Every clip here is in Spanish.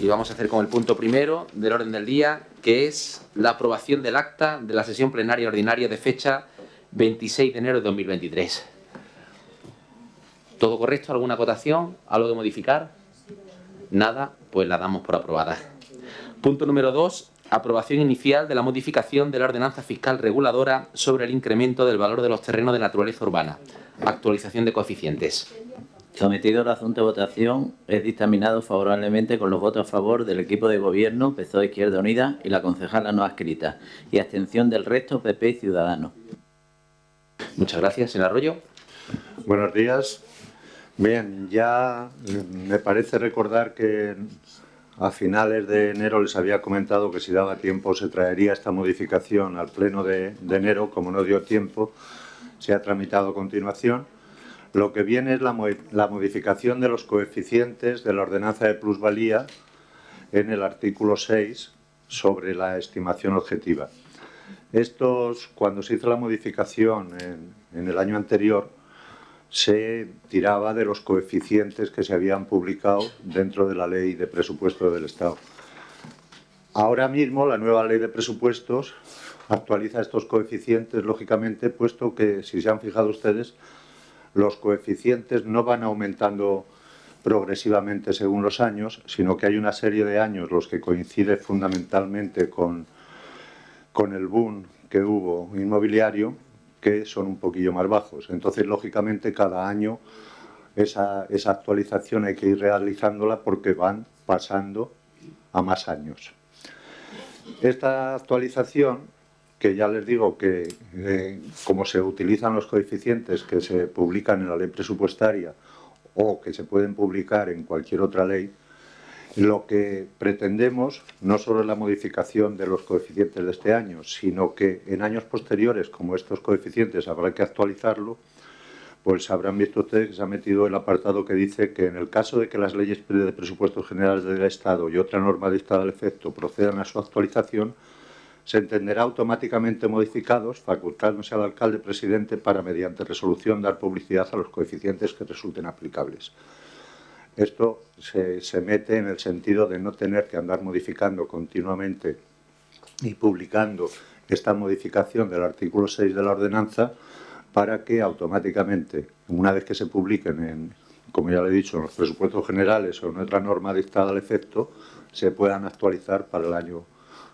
Y vamos a hacer con el punto primero del orden del día, que es la aprobación del acta de la sesión plenaria ordinaria de fecha 26 de enero de 2023. ¿Todo correcto? ¿Alguna acotación? ¿Algo de modificar? Nada, pues la damos por aprobada. Punto número 2. Aprobación inicial de la modificación de la ordenanza fiscal reguladora sobre el incremento del valor de los terrenos de naturaleza urbana. Actualización de coeficientes. Sometido el asunto a votación, es dictaminado favorablemente con los votos a favor del equipo de gobierno PSOE Izquierda Unida y la concejala no adscrita, y abstención del resto PP y Ciudadanos. Muchas gracias, señor Arroyo. Buenos días. Bien, ya me parece recordar que a finales de enero les había comentado que si daba tiempo se traería esta modificación al pleno de enero. Como no dio tiempo, se ha tramitado a continuación. Lo que viene es la modificación de los coeficientes de la ordenanza de plusvalía en el artículo 6 sobre la estimación objetiva. Cuando se hizo la modificación en el año anterior, se tiraba de los coeficientes que se habían publicado dentro de la Ley de Presupuestos del Estado. Ahora mismo la nueva Ley de Presupuestos actualiza estos coeficientes, lógicamente, puesto que, si se han fijado ustedes, los coeficientes no van aumentando progresivamente según los años, sino que hay una serie de años los que coinciden fundamentalmente con el boom que hubo inmobiliario, que son un poquillo más bajos. Entonces, lógicamente, cada año esa actualización hay que ir realizándola porque van pasando a más años. Esta actualización, que ya les digo que como se utilizan los coeficientes que se publican en la ley presupuestaria o que se pueden publicar en cualquier otra ley, lo que pretendemos no solo es la modificación de los coeficientes de este año, sino que en años posteriores, como estos coeficientes habrá que actualizarlo, pues habrán visto ustedes que se ha metido el apartado que dice que en el caso de que las leyes de presupuestos generales del Estado y otra norma dictada al efecto procedan a su actualización, se entenderá automáticamente modificados, facultándose al alcalde presidente para, mediante resolución, dar publicidad a los coeficientes que resulten aplicables. Esto se mete en el sentido de no tener que andar modificando continuamente y publicando esta modificación del artículo 6 de la ordenanza, para que automáticamente, una vez que se publiquen, como ya le he dicho, en los presupuestos generales o en otra norma dictada al efecto, se puedan actualizar para el año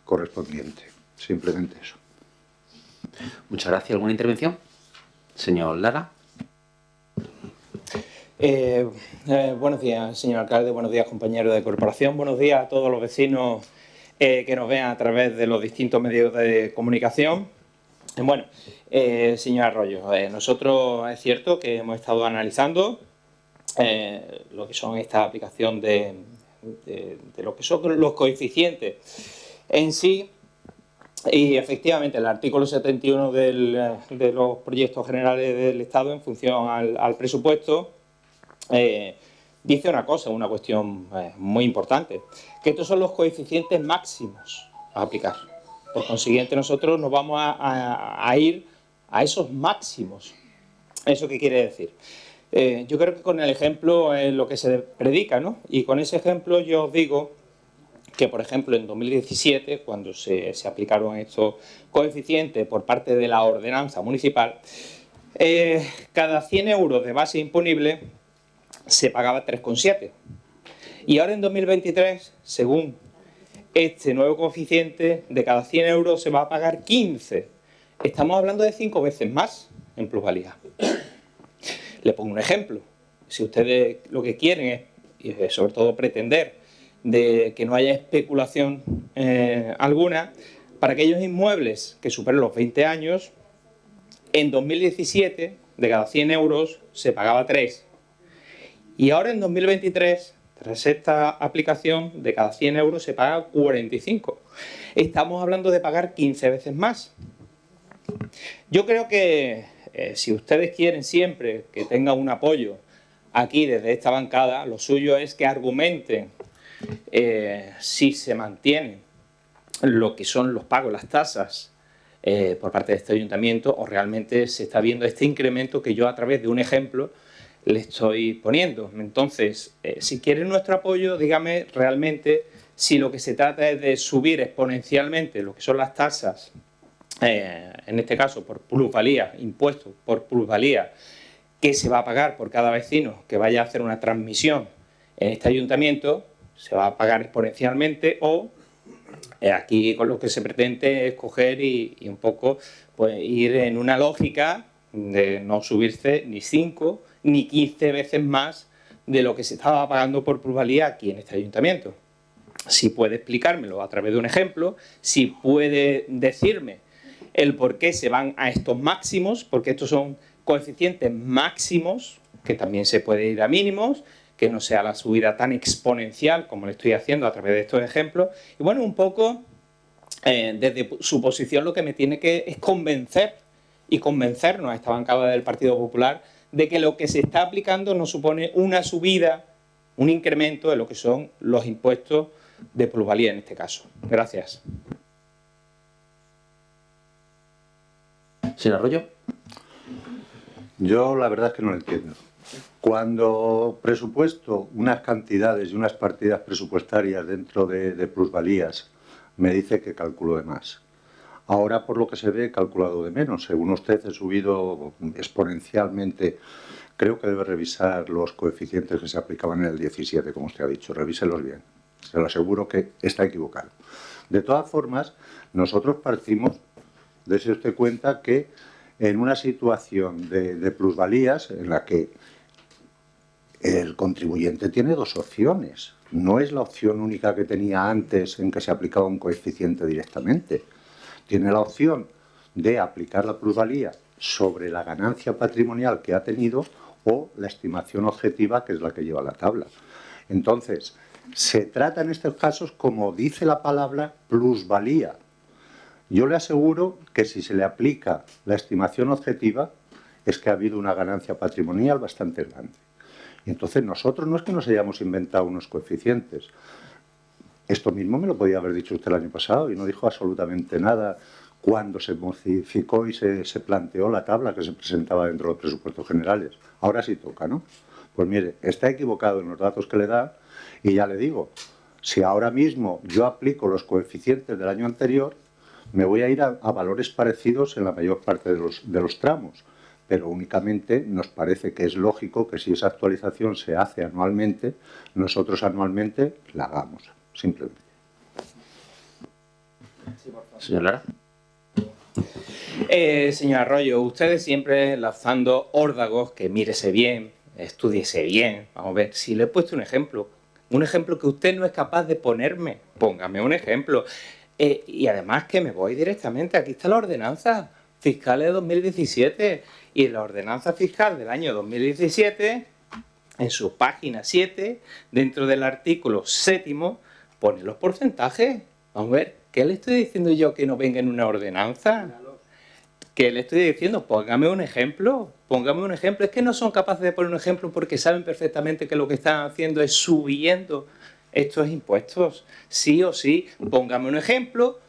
correspondiente. Simplemente eso. Muchas gracias. ¿Alguna intervención? Señor Lara. Buenos días, señor alcalde. Buenos días, compañeros de corporación. Buenos días a todos los vecinos que nos vean a través de los distintos medios de comunicación. Bueno, señor Arroyo, nosotros es cierto que hemos estado analizando lo que son esta aplicación de lo que son los coeficientes en sí. Y efectivamente el artículo 71 de los proyectos generales del Estado en función al presupuesto dice una cosa, una cuestión muy importante, que estos son los coeficientes máximos a aplicar. Por consiguiente, nosotros nos vamos a ir a esos máximos. ¿Eso qué quiere decir? Yo creo que con el ejemplo es lo que se predica, ¿no? Y con ese ejemplo yo os digo que, por ejemplo, en 2017, cuando se aplicaron estos coeficientes por parte de la ordenanza municipal, cada 100 euros de base imponible se pagaba 3,7. Y ahora en 2023, según este nuevo coeficiente, de cada 100 euros se va a pagar 15. Estamos hablando de 5 veces más en plusvalía. Le pongo un ejemplo. Si ustedes lo que quieren es, sobre todo, pretender de que no haya especulación alguna, para aquellos inmuebles que superen los 20 años, en 2017, de cada 100 euros se pagaba 3. Y ahora en 2023, Tras esta aplicación, de cada 100 euros se paga 45. Estamos hablando de pagar 15 veces más. Yo creo que si ustedes quieren siempre que tenga un apoyo aquí desde esta bancada, lo suyo es que argumenten si se mantienen lo que son los pagos, las tasas por parte de este ayuntamiento, o realmente se está viendo este incremento que yo a través de un ejemplo le estoy poniendo. Entonces, si quieren nuestro apoyo, dígame realmente si lo que se trata es de subir exponencialmente lo que son las tasas, en este caso por plusvalía, impuestos por plusvalía, que se va a pagar por cada vecino que vaya a hacer una transmisión en este ayuntamiento, se va a pagar exponencialmente, o aquí con lo que se pretende es coger y un poco pues, ir en una lógica de no subirse ni 5 ni 15 veces más de lo que se estaba pagando por plusvalía aquí en este ayuntamiento. Si puede explicármelo a través de un ejemplo, si puede decirme el por qué se van a estos máximos, porque estos son coeficientes máximos, que también se puede ir a mínimos, que no sea la subida tan exponencial como le estoy haciendo a través de estos ejemplos. Y bueno, un poco desde su posición lo que me tiene que es convencer y convencernos a esta bancada del Partido Popular de que lo que se está aplicando no supone una subida, un incremento de lo que son los impuestos de plusvalía en este caso. Gracias. Señor Arroyo. Yo la verdad es que no lo entiendo. Cuando presupuesto unas cantidades y unas partidas presupuestarias dentro de plusvalías, me dice que calculo de más. Ahora, por lo que se ve, he calculado de menos. Según usted, he subido exponencialmente. Creo que debe revisar los coeficientes que se aplicaban en el 17, como usted ha dicho. Revíselos bien. Se lo aseguro que está equivocado. De todas formas, nosotros partimos, dése usted cuenta, que en una situación de plusvalías en la que el contribuyente tiene dos opciones. No es la opción única que tenía antes en que se aplicaba un coeficiente directamente. Tiene la opción de aplicar la plusvalía sobre la ganancia patrimonial que ha tenido o la estimación objetiva, que es la que lleva la tabla. Entonces, se trata en estos casos, como dice la palabra, plusvalía. Yo le aseguro que si se le aplica la estimación objetiva es que ha habido una ganancia patrimonial bastante grande. Y entonces nosotros no es que nos hayamos inventado unos coeficientes. Esto mismo me lo podía haber dicho usted el año pasado y no dijo absolutamente nada cuando se modificó y se planteó la tabla que se presentaba dentro de los presupuestos generales. Ahora sí toca, ¿no? Pues mire, está equivocado en los datos que le da y ya le digo, si ahora mismo yo aplico los coeficientes del año anterior, me voy a ir a valores parecidos en la mayor parte de los tramos, pero únicamente nos parece que es lógico que si esa actualización se hace anualmente, nosotros anualmente la hagamos, simplemente. Señor Lara. Señor Arroyo, ustedes siempre lanzando órdagos, que mírese bien, estúdiese bien. Vamos a ver, si le he puesto un ejemplo que usted no es capaz de ponerme, póngame un ejemplo. Y además que me voy directamente, aquí está la ordenanza fiscal de 2017 y la ordenanza fiscal del año 2017, en su página 7, dentro del artículo 7º, pone los porcentajes. Vamos a ver, ¿qué le estoy diciendo yo que no venga en una ordenanza? ¿Qué le estoy diciendo? Póngame un ejemplo, póngame un ejemplo. Es que no son capaces de poner un ejemplo porque saben perfectamente que lo que están haciendo es subiendo estos impuestos. Sí o sí, póngame un ejemplo,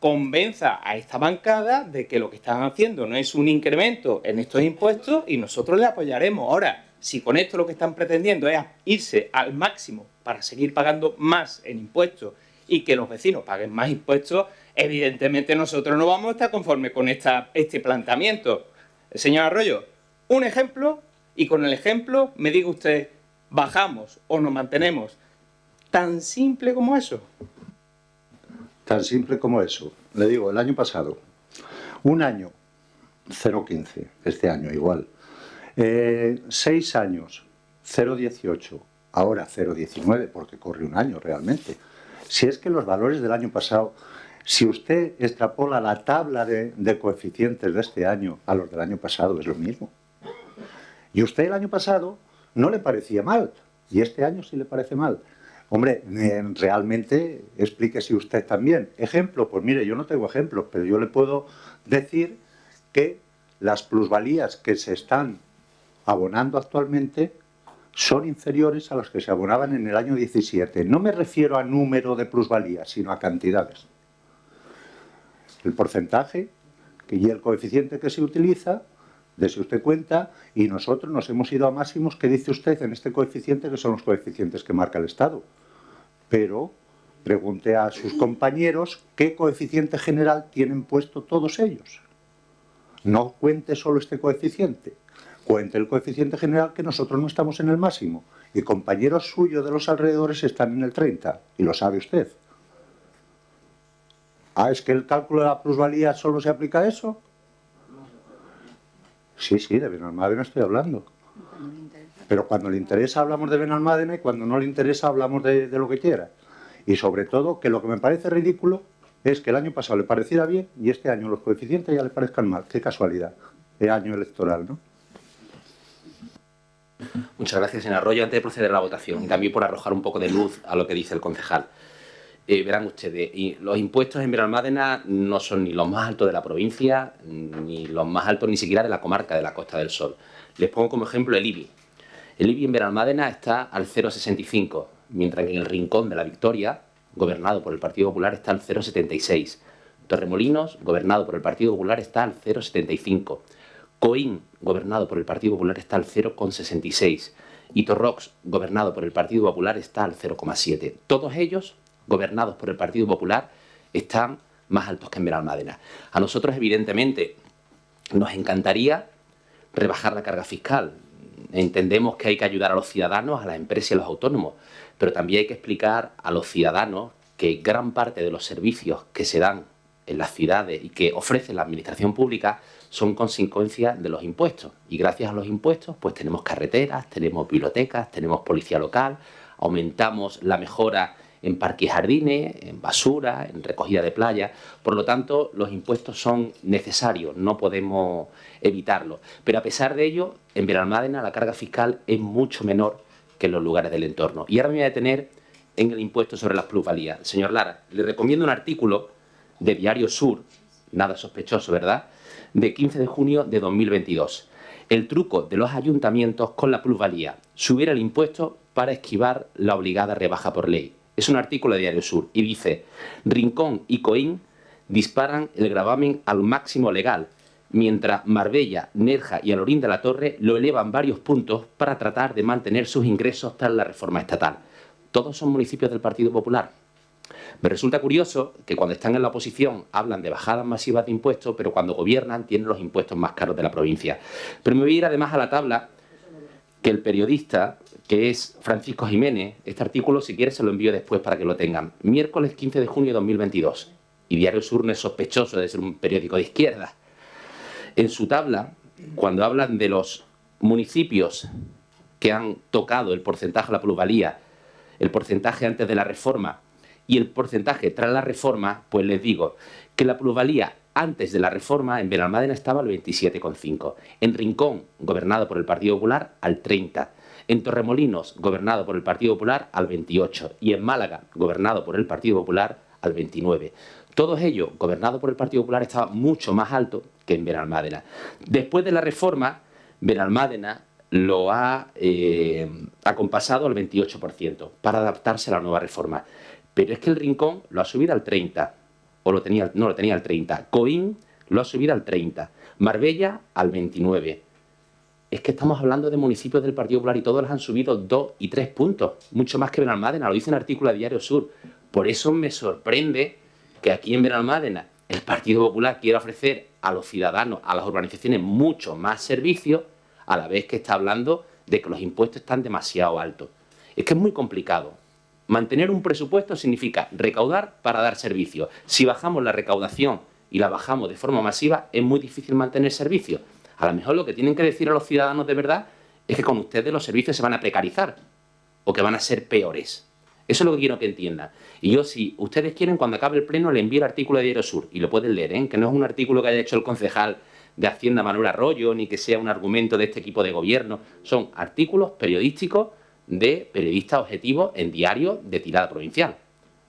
convenza a esta bancada de que lo que están haciendo no es un incremento en estos impuestos y nosotros le apoyaremos. Ahora, si con esto lo que están pretendiendo es irse al máximo para seguir pagando más en impuestos y que los vecinos paguen más impuestos, evidentemente nosotros no vamos a estar conformes con este planteamiento. Señor Arroyo, un ejemplo y con el ejemplo me diga usted, ¿bajamos o nos mantenemos? Tan simple como eso. Tan simple como eso. Le digo, el año pasado, un año, 0,15, este año igual. 6 años, 0,18, ahora 0,19, porque corre un año realmente. Si es que los valores del año pasado, si usted extrapola la tabla de coeficientes de este año a los del año pasado, es lo mismo. Y usted el año pasado no le parecía mal. y este año sí le parece mal. Hombre, realmente explíquese usted también. Ejemplo, pues mire, yo no tengo ejemplos, pero yo le puedo decir que las plusvalías que se están abonando actualmente son inferiores a las que se abonaban en el año 17. No me refiero a número de plusvalías, sino a cantidades. El porcentaje y el coeficiente que se utiliza, dese usted cuenta, y nosotros nos hemos ido a máximos que dice usted en este coeficiente, que son los coeficientes que marca el Estado. Pero pregunte a sus compañeros qué coeficiente general tienen puesto todos ellos. No cuente solo este coeficiente, cuente el coeficiente general, que nosotros no estamos en el máximo y compañeros suyos de los alrededores están en el 30, y lo sabe usted. Ah, ¿es que el cálculo de la plusvalía solo se aplica a eso? Sí, de Benalmádena estoy hablando. Pero cuando le interesa hablamos de Benalmádena y cuando no le interesa hablamos de lo que quiera. Y sobre todo, que lo que me parece ridículo es que el año pasado le pareciera bien y este año los coeficientes ya le parezcan mal. Qué casualidad. Es año electoral, ¿no? Muchas gracias, señor Arroyo. Antes de proceder a la votación, y también por arrojar un poco de luz a lo que dice el concejal. Verán ustedes, los impuestos en Benalmádena no son ni los más altos de la provincia, ni los más altos ni siquiera de la comarca de la Costa del Sol. Les pongo como ejemplo el IBI. El IBI en Benalmádena está al 0,65, mientras que en el Rincón de la Victoria, gobernado por el Partido Popular, está al 0,76. Torremolinos, gobernado por el Partido Popular, está al 0,75. Coín, gobernado por el Partido Popular, está al 0,66. Y Torrox, gobernado por el Partido Popular, está al 0,7. Todos ellos, gobernados por el Partido Popular, están más altos que en Benalmádena. A nosotros, evidentemente, nos encantaría rebajar la carga fiscal. Entendemos que hay que ayudar a los ciudadanos, a las empresas y a los autónomos, pero también hay que explicar a los ciudadanos que gran parte de los servicios que se dan en las ciudades y que ofrece la administración pública son consecuencia de los impuestos. Y gracias a los impuestos, pues tenemos carreteras, tenemos bibliotecas, tenemos policía local, aumentamos la mejora en parques y jardines, en basura, en recogida de playa. Por lo tanto, los impuestos son necesarios, no podemos evitarlos. Pero a pesar de ello, en Benalmádena la carga fiscal es mucho menor que en los lugares del entorno. Y ahora me voy a detener en el impuesto sobre las plusvalías. Señor Lara, le recomiendo un artículo de Diario Sur, nada sospechoso, ¿verdad?, de 15 de junio de 2022. El truco de los ayuntamientos con la plusvalía: subir el impuesto para esquivar la obligada rebaja por ley. Es un artículo de Diario Sur y dice: Rincón y Coín disparan el gravamen al máximo legal, mientras Marbella, Nerja y Alorín de la Torre lo elevan varios puntos para tratar de mantener sus ingresos tras la reforma estatal. Todos son municipios del Partido Popular. Me resulta curioso que cuando están en la oposición hablan de bajadas masivas de impuestos, pero cuando gobiernan tienen los impuestos más caros de la provincia. Pero me voy a ir además a la tabla que el periodista, que es Francisco Jiménez, este artículo, si quiere, se lo envío después para que lo tengan. Miércoles 15 de junio de 2022. Y Diario Sur no es sospechoso de ser un periódico de izquierda. En su tabla, cuando hablan de los municipios que han tocado el porcentaje de la plusvalía, el porcentaje antes de la reforma y el porcentaje tras la reforma, pues les digo que la plusvalía antes de la reforma en Benalmádena estaba al 27,5. En Rincón, gobernado por el Partido Popular, al 30%. En Torremolinos, gobernado por el Partido Popular, al 28%. Y en Málaga, gobernado por el Partido Popular, al 29%. Todos ellos, gobernados por el Partido Popular, estaba mucho más alto que en Benalmádena. Después de la reforma, Benalmádena lo ha acompasado al 28% para adaptarse a la nueva reforma. Pero es que el Rincón lo ha subido al 30%. O no lo tenía al 30%. Coín lo ha subido al 30%. Marbella al 29%. Es que estamos hablando de municipios del Partido Popular y todos los han subido 2 y 3 puntos. Mucho más que Benalmádena, lo dice un artículo de Diario Sur. Por eso me sorprende que aquí en Benalmádena el Partido Popular quiera ofrecer a los ciudadanos, a las urbanizaciones, mucho más servicios, a la vez que está hablando de que los impuestos están demasiado altos. Es que es muy complicado. Mantener un presupuesto significa recaudar para dar servicios. Si bajamos la recaudación y la bajamos de forma masiva, es muy difícil mantener servicios. A lo mejor lo que tienen que decir a los ciudadanos de verdad es que con ustedes los servicios se van a precarizar o que van a ser peores. Eso es lo que quiero que entiendan. Y yo, si ustedes quieren, cuando acabe el pleno, le envío el artículo de Diario Sur y lo pueden leer, que no es un artículo que haya hecho el concejal de Hacienda Manuel Arroyo, ni que sea un argumento de este equipo de gobierno. Son artículos periodísticos de periodista objetivo en diario de tirada provincial,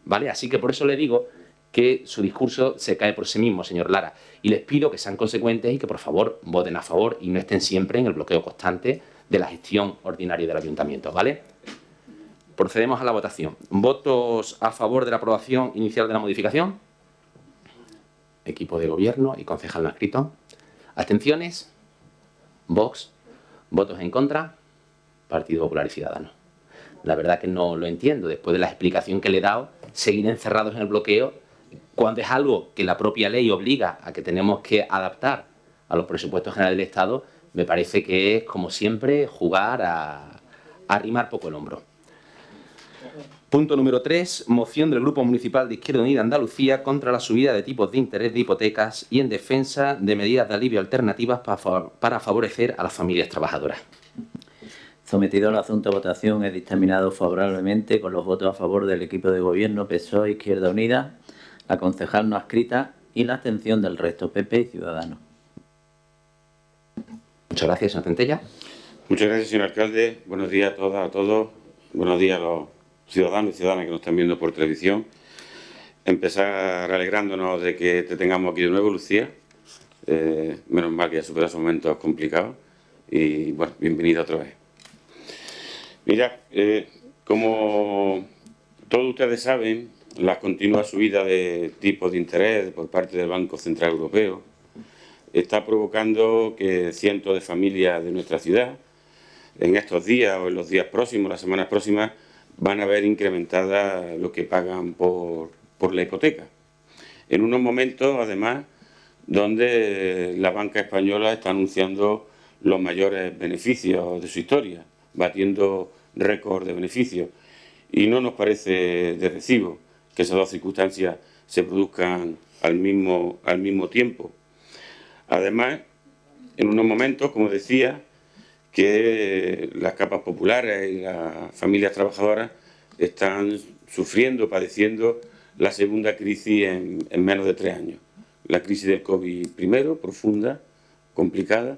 ¿vale? Así que por eso le digo que su discurso se cae por sí mismo, señor Lara, y les pido que sean consecuentes y que, por favor, voten a favor y no estén siempre en el bloqueo constante de la gestión ordinaria del ayuntamiento, ¿vale? Procedemos a la votación. ¿Votos a favor de la aprobación inicial de la modificación? Equipo de gobierno y concejal no adscrito. ¿Abstenciones? Vox. ¿Votos en contra? Partido Popular y Ciudadanos. La verdad que no lo entiendo. Después de la explicación que le he dado, seguir encerrados en el bloqueo, cuando es algo que la propia ley obliga a que tenemos que adaptar a los presupuestos generales del Estado, me parece que es, como siempre, jugar a arrimar poco el hombro. Punto número 3. Moción del Grupo Municipal de Izquierda Unida Andalucía contra la subida de tipos de interés de hipotecas y en defensa de medidas de alivio alternativas para favorecer a las familias trabajadoras. Sometido el asunto a votación, es dictaminado favorablemente con los votos a favor del equipo de gobierno PSOE, Izquierda Unida, la concejal no adscrita y la abstención del resto, PP y Ciudadanos. Muchas gracias, señor Centella. Muchas gracias, señor alcalde. Buenos días a todas, a todos. Buenos días a los ciudadanos y ciudadanas que nos están viendo por televisión. Empezar alegrándonos de que te tengamos aquí de nuevo, Lucía. Menos mal que ya superado esos momentos complicados. Y, bueno, bienvenida otra vez. Mira, como todos ustedes saben, la continua subida de tipos de interés por parte del Banco Central Europeo está provocando que cientos de familias de nuestra ciudad, en estos días o en los días próximos, las semanas próximas, van a ver incrementada lo que pagan por la hipoteca. En unos momentos, además, donde la banca española está anunciando los mayores beneficios de su historia, batiendo récord de beneficios. Y no nos parece de recibo que esas dos circunstancias se produzcan al mismo tiempo. Además, en unos momentos, como decía, que las capas populares y las familias trabajadoras están sufriendo, padeciendo la segunda crisis en menos de 3 años. La crisis del COVID primero, profunda, complicada,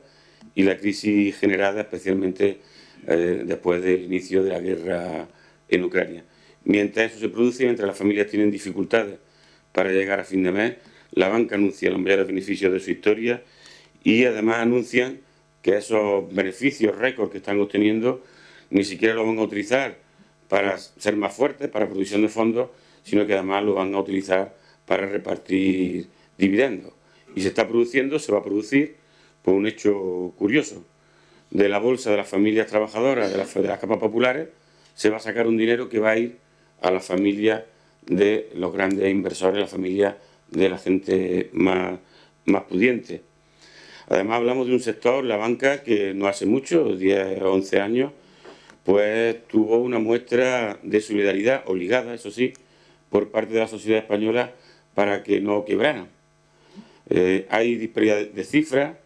y la crisis generada especialmente después del inicio de la guerra en Ucrania. Mientras eso se produce, mientras las familias tienen dificultades para llegar a fin de mes, la banca anuncia los mayores beneficios de su historia y además anuncian que esos beneficios récord que están obteniendo ni siquiera los van a utilizar para ser más fuertes, para producción de fondos, sino que además lo van a utilizar para repartir dividendos. Y se está produciendo, se va a producir, por un hecho curioso. De la bolsa de las familias trabajadoras, de las capas populares, se va a sacar un dinero que va a ir a las familias de los grandes inversores, a las familias de la gente más pudiente. Además hablamos de un sector, la banca, que no hace mucho, 10 o 11 años, pues tuvo una muestra de solidaridad obligada, eso sí, por parte de la sociedad española para que no quebraran. Hay disparidad de cifras,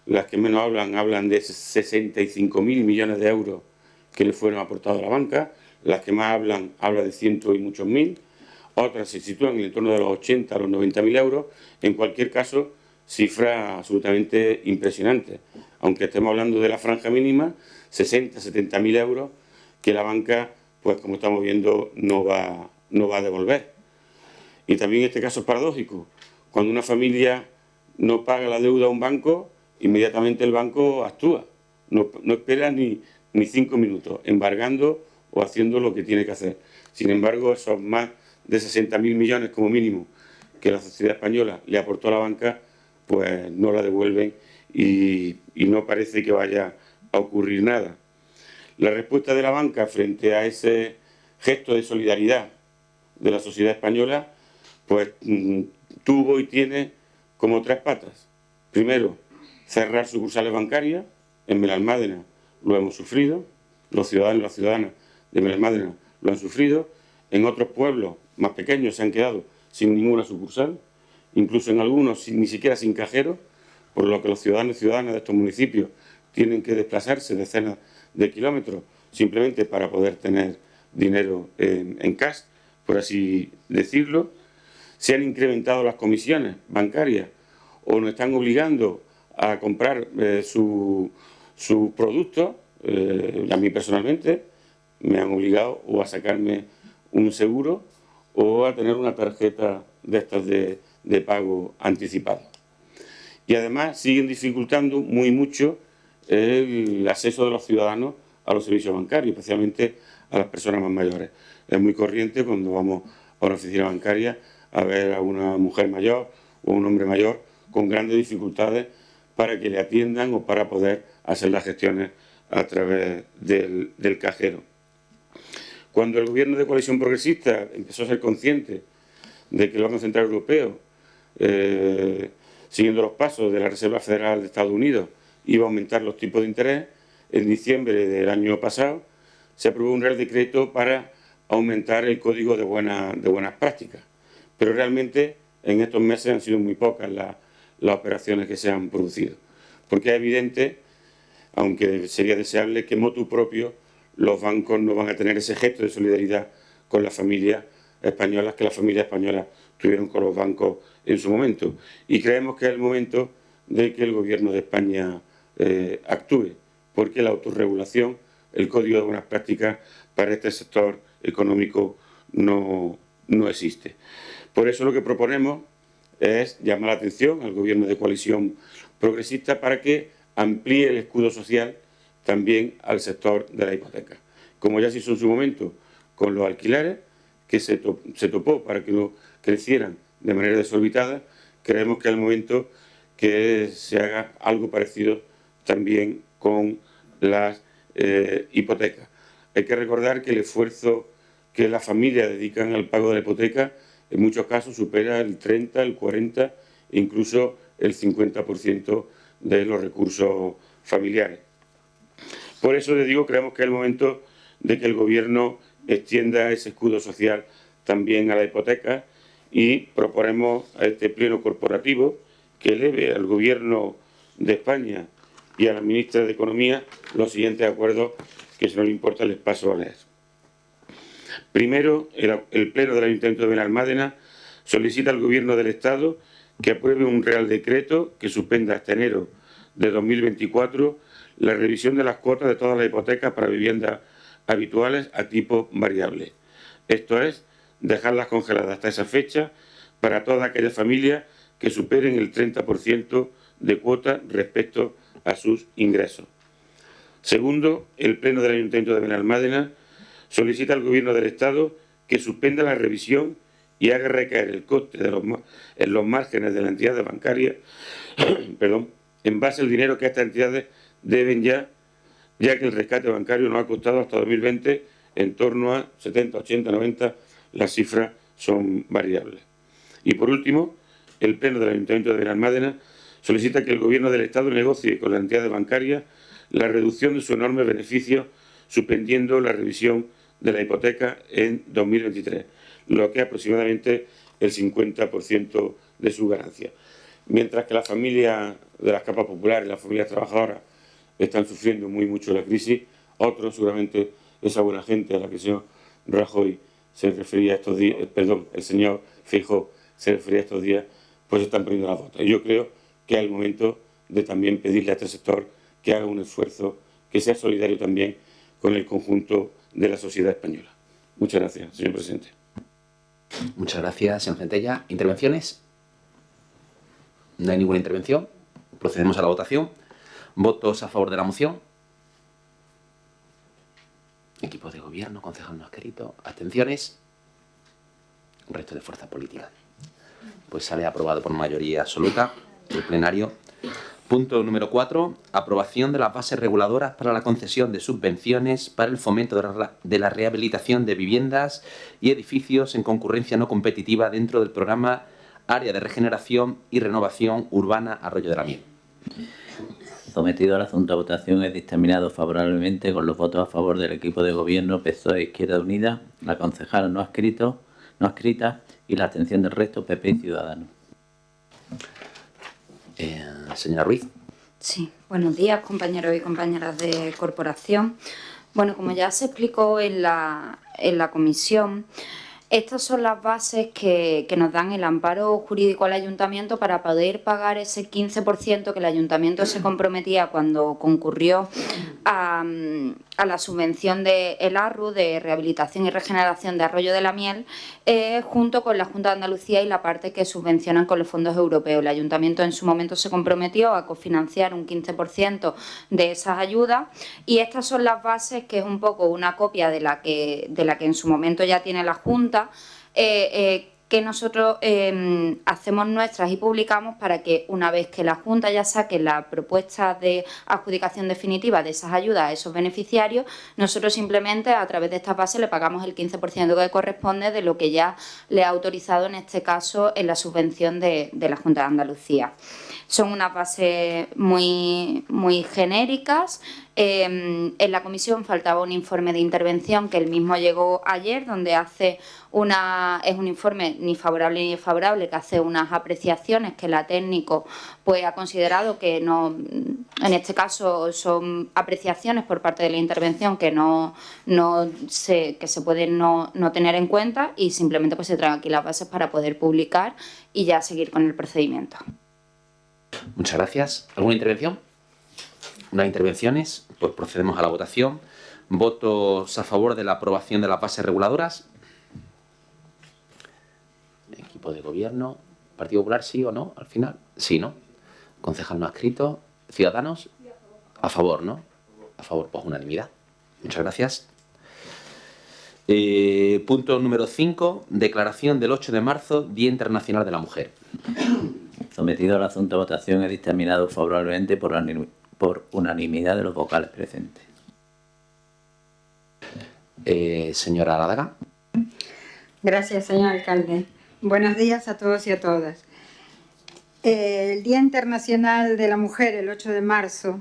las que menos hablan de 65.000 millones de euros que le fueron aportados a la banca, las que más hablan de cientos y muchos mil, otras se sitúan en el entorno de los 80 a los 90.000 euros, en cualquier caso, cifras absolutamente impresionantes, aunque estemos hablando de la franja mínima, 60, 70.000 euros, que la banca, pues como estamos viendo, no va a devolver. Y también este caso es paradójico. Cuando una familia no paga la deuda a un banco, inmediatamente el banco actúa. No espera ni 5 minutos, embargando o haciendo lo que tiene que hacer. Sin embargo, esos más de 60.000 millones como mínimo que la sociedad española le aportó a la banca, pues no la devuelven y no parece que vaya a ocurrir nada. La respuesta de la banca frente a ese gesto de solidaridad de la sociedad española, pues tuvo y tiene como 3 patas. Primero, cerrar sucursales bancarias. En Benalmádena lo hemos sufrido, los ciudadanos y las ciudadanas de Benalmádena lo han sufrido, en otros pueblos más pequeños se han quedado sin ninguna sucursal, incluso en algunos ni siquiera sin cajero, por lo que los ciudadanos y ciudadanas de estos municipios tienen que desplazarse decenas de kilómetros simplemente para poder tener dinero en cash, por así decirlo. Se han incrementado las comisiones bancarias o nos están obligando a comprar sus productos, a mí personalmente, me han obligado o a sacarme un seguro o a tener una tarjeta de estas de pago anticipado. Y además siguen dificultando mucho el acceso de los ciudadanos a los servicios bancarios, especialmente a las personas más mayores. Es muy corriente cuando vamos a una oficina bancaria a ver a una mujer mayor o a un hombre mayor con grandes dificultades para que le atiendan o para poder hacer las gestiones a través del cajero. Cuando el gobierno de coalición progresista empezó a ser consciente de que el Banco Central Europeo, siguiendo los pasos de la Reserva Federal de Estados Unidos, iba a aumentar los tipos de interés, en diciembre del año pasado se aprobó un Real Decreto para aumentar el código de buenas prácticas. Pero realmente en estos meses han sido muy pocas las operaciones que se han producido. Porque es evidente, aunque sería deseable, que motu propio los bancos no van a tener ese gesto de solidaridad con las familias españolas que las familias españolas tuvieron con los bancos en su momento. Y creemos que es el momento de que el Gobierno de España actúe, porque la autorregulación, el código de buenas prácticas para este sector económico no existe. Por eso lo que proponemos es llamar la atención al Gobierno de coalición progresista para que amplíe el escudo social también al sector de la hipoteca. Como ya se hizo en su momento con los alquileres, que se topó para que no crecieran de manera desorbitada, creemos que es el momento que se haga algo parecido también con las hipotecas. Hay que recordar que el esfuerzo que las familias dedican al pago de la hipoteca en muchos casos supera el 30, el 40 e incluso el 50% de los recursos familiares. Por eso les digo, creemos que es el momento de que el Gobierno extienda ese escudo social también a la hipoteca y proponemos a este pleno corporativo que eleve al Gobierno de España y a la ministra de Economía los siguientes acuerdos que, si no le importa, les paso a leer. Primero, el Pleno del Ayuntamiento de Benalmádena solicita al Gobierno del Estado que apruebe un Real Decreto que suspenda hasta enero de 2024 la revisión de las cuotas de todas las hipotecas para viviendas habituales a tipo variable. Esto es, dejarlas congeladas hasta esa fecha para todas aquellas familias que superen el 30% de cuota respecto a sus ingresos. Segundo, el Pleno del Ayuntamiento de Benalmádena solicita al Gobierno del Estado que suspenda la revisión y haga recaer el coste en los márgenes de la entidad bancaria en base al dinero que estas entidades deben ya que el rescate bancario nos ha costado hasta 2020 en torno a 70, 80, 90, las cifras son variables. Y por último, el Pleno del Ayuntamiento de Benalmádena solicita que el Gobierno del Estado negocie con las entidades bancarias la reducción de su enorme beneficio suspendiendo la revisión de la hipoteca en 2023, lo que es aproximadamente el 50% de su ganancia. Mientras que las familias de las capas populares, las familias trabajadoras, están sufriendo mucho la crisis, otros, seguramente esa buena gente a la que el señor Rajoy se refería estos días, el señor Feijóo se refería estos días, pues están poniendo las botas. Y yo creo que es el momento de también pedirle a este sector que haga un esfuerzo, que sea solidario también con el conjunto de la sociedad española. Muchas gracias, señor presidente. Muchas gracias, señor Centella. ¿Intervenciones? No hay ninguna intervención. Procedemos a la votación. ¿Votos a favor de la moción? Equipo de gobierno, concejal no adscrito. ¿Abstenciones? Resto de fuerza política. Pues sale aprobado por mayoría absoluta del plenario. Punto número 4. Aprobación de las bases reguladoras para la concesión de subvenciones para el fomento de la rehabilitación de viviendas y edificios en concurrencia no competitiva dentro del programa Área de Regeneración y Renovación Urbana Arroyo de la Miel. Sometido al asunto a votación es dictaminado favorablemente con los votos a favor del equipo de gobierno PSOE Izquierda Unida, la concejala no adscrita y la abstención del resto PP y Ciudadanos. Señora Ruiz. Sí, buenos días, compañeros y compañeras de corporación. Bueno, como ya se explicó en la comisión, Estas son las bases que nos dan el amparo jurídico al ayuntamiento para poder pagar ese 15% que el ayuntamiento se comprometía cuando concurrió a la subvención del ARRU, de Rehabilitación y Regeneración de Arroyo de la Miel, junto con la Junta de Andalucía y la parte que subvencionan con los fondos europeos. El ayuntamiento en su momento se comprometió a cofinanciar un 15% de esas ayudas, y estas son las bases, que es un poco una copia de la que en su momento ya tiene la Junta, que nosotros hacemos nuestras y publicamos para que, una vez que la Junta ya saque la propuesta de adjudicación definitiva de esas ayudas a esos beneficiarios, nosotros simplemente a través de estas bases le pagamos el 15% que corresponde de lo que ya le ha autorizado, en este caso, en la subvención de la Junta de Andalucía. Son unas bases muy genéricas. En la comisión faltaba un informe de intervención, que el mismo llegó ayer, donde es un informe ni favorable ni desfavorable, que hace unas apreciaciones que la técnico pues ha considerado que no, en este caso son apreciaciones por parte de la intervención que que se pueden no tener en cuenta, y simplemente pues se traen aquí las bases para poder publicar y ya seguir con el procedimiento. Muchas gracias. ¿Alguna intervención? No hay intervenciones, pues procedemos a la votación. ¿Votos a favor de la aprobación de las bases reguladoras? Equipo de gobierno. ¿Partido Popular sí o no al final? Sí, ¿no? Concejal no adscrito. ¿Ciudadanos? A favor, ¿no? A favor, pues unanimidad. Muchas gracias. Punto número 5. Declaración del 8 de marzo, Día Internacional de la Mujer. Sometido al asunto a votación, he dictaminado favorablemente por unanimidad de los vocales presentes. Señora Ládaga. Gracias, señor alcalde. Buenos días a todos y a todas. El Día Internacional de la Mujer, el 8 de marzo,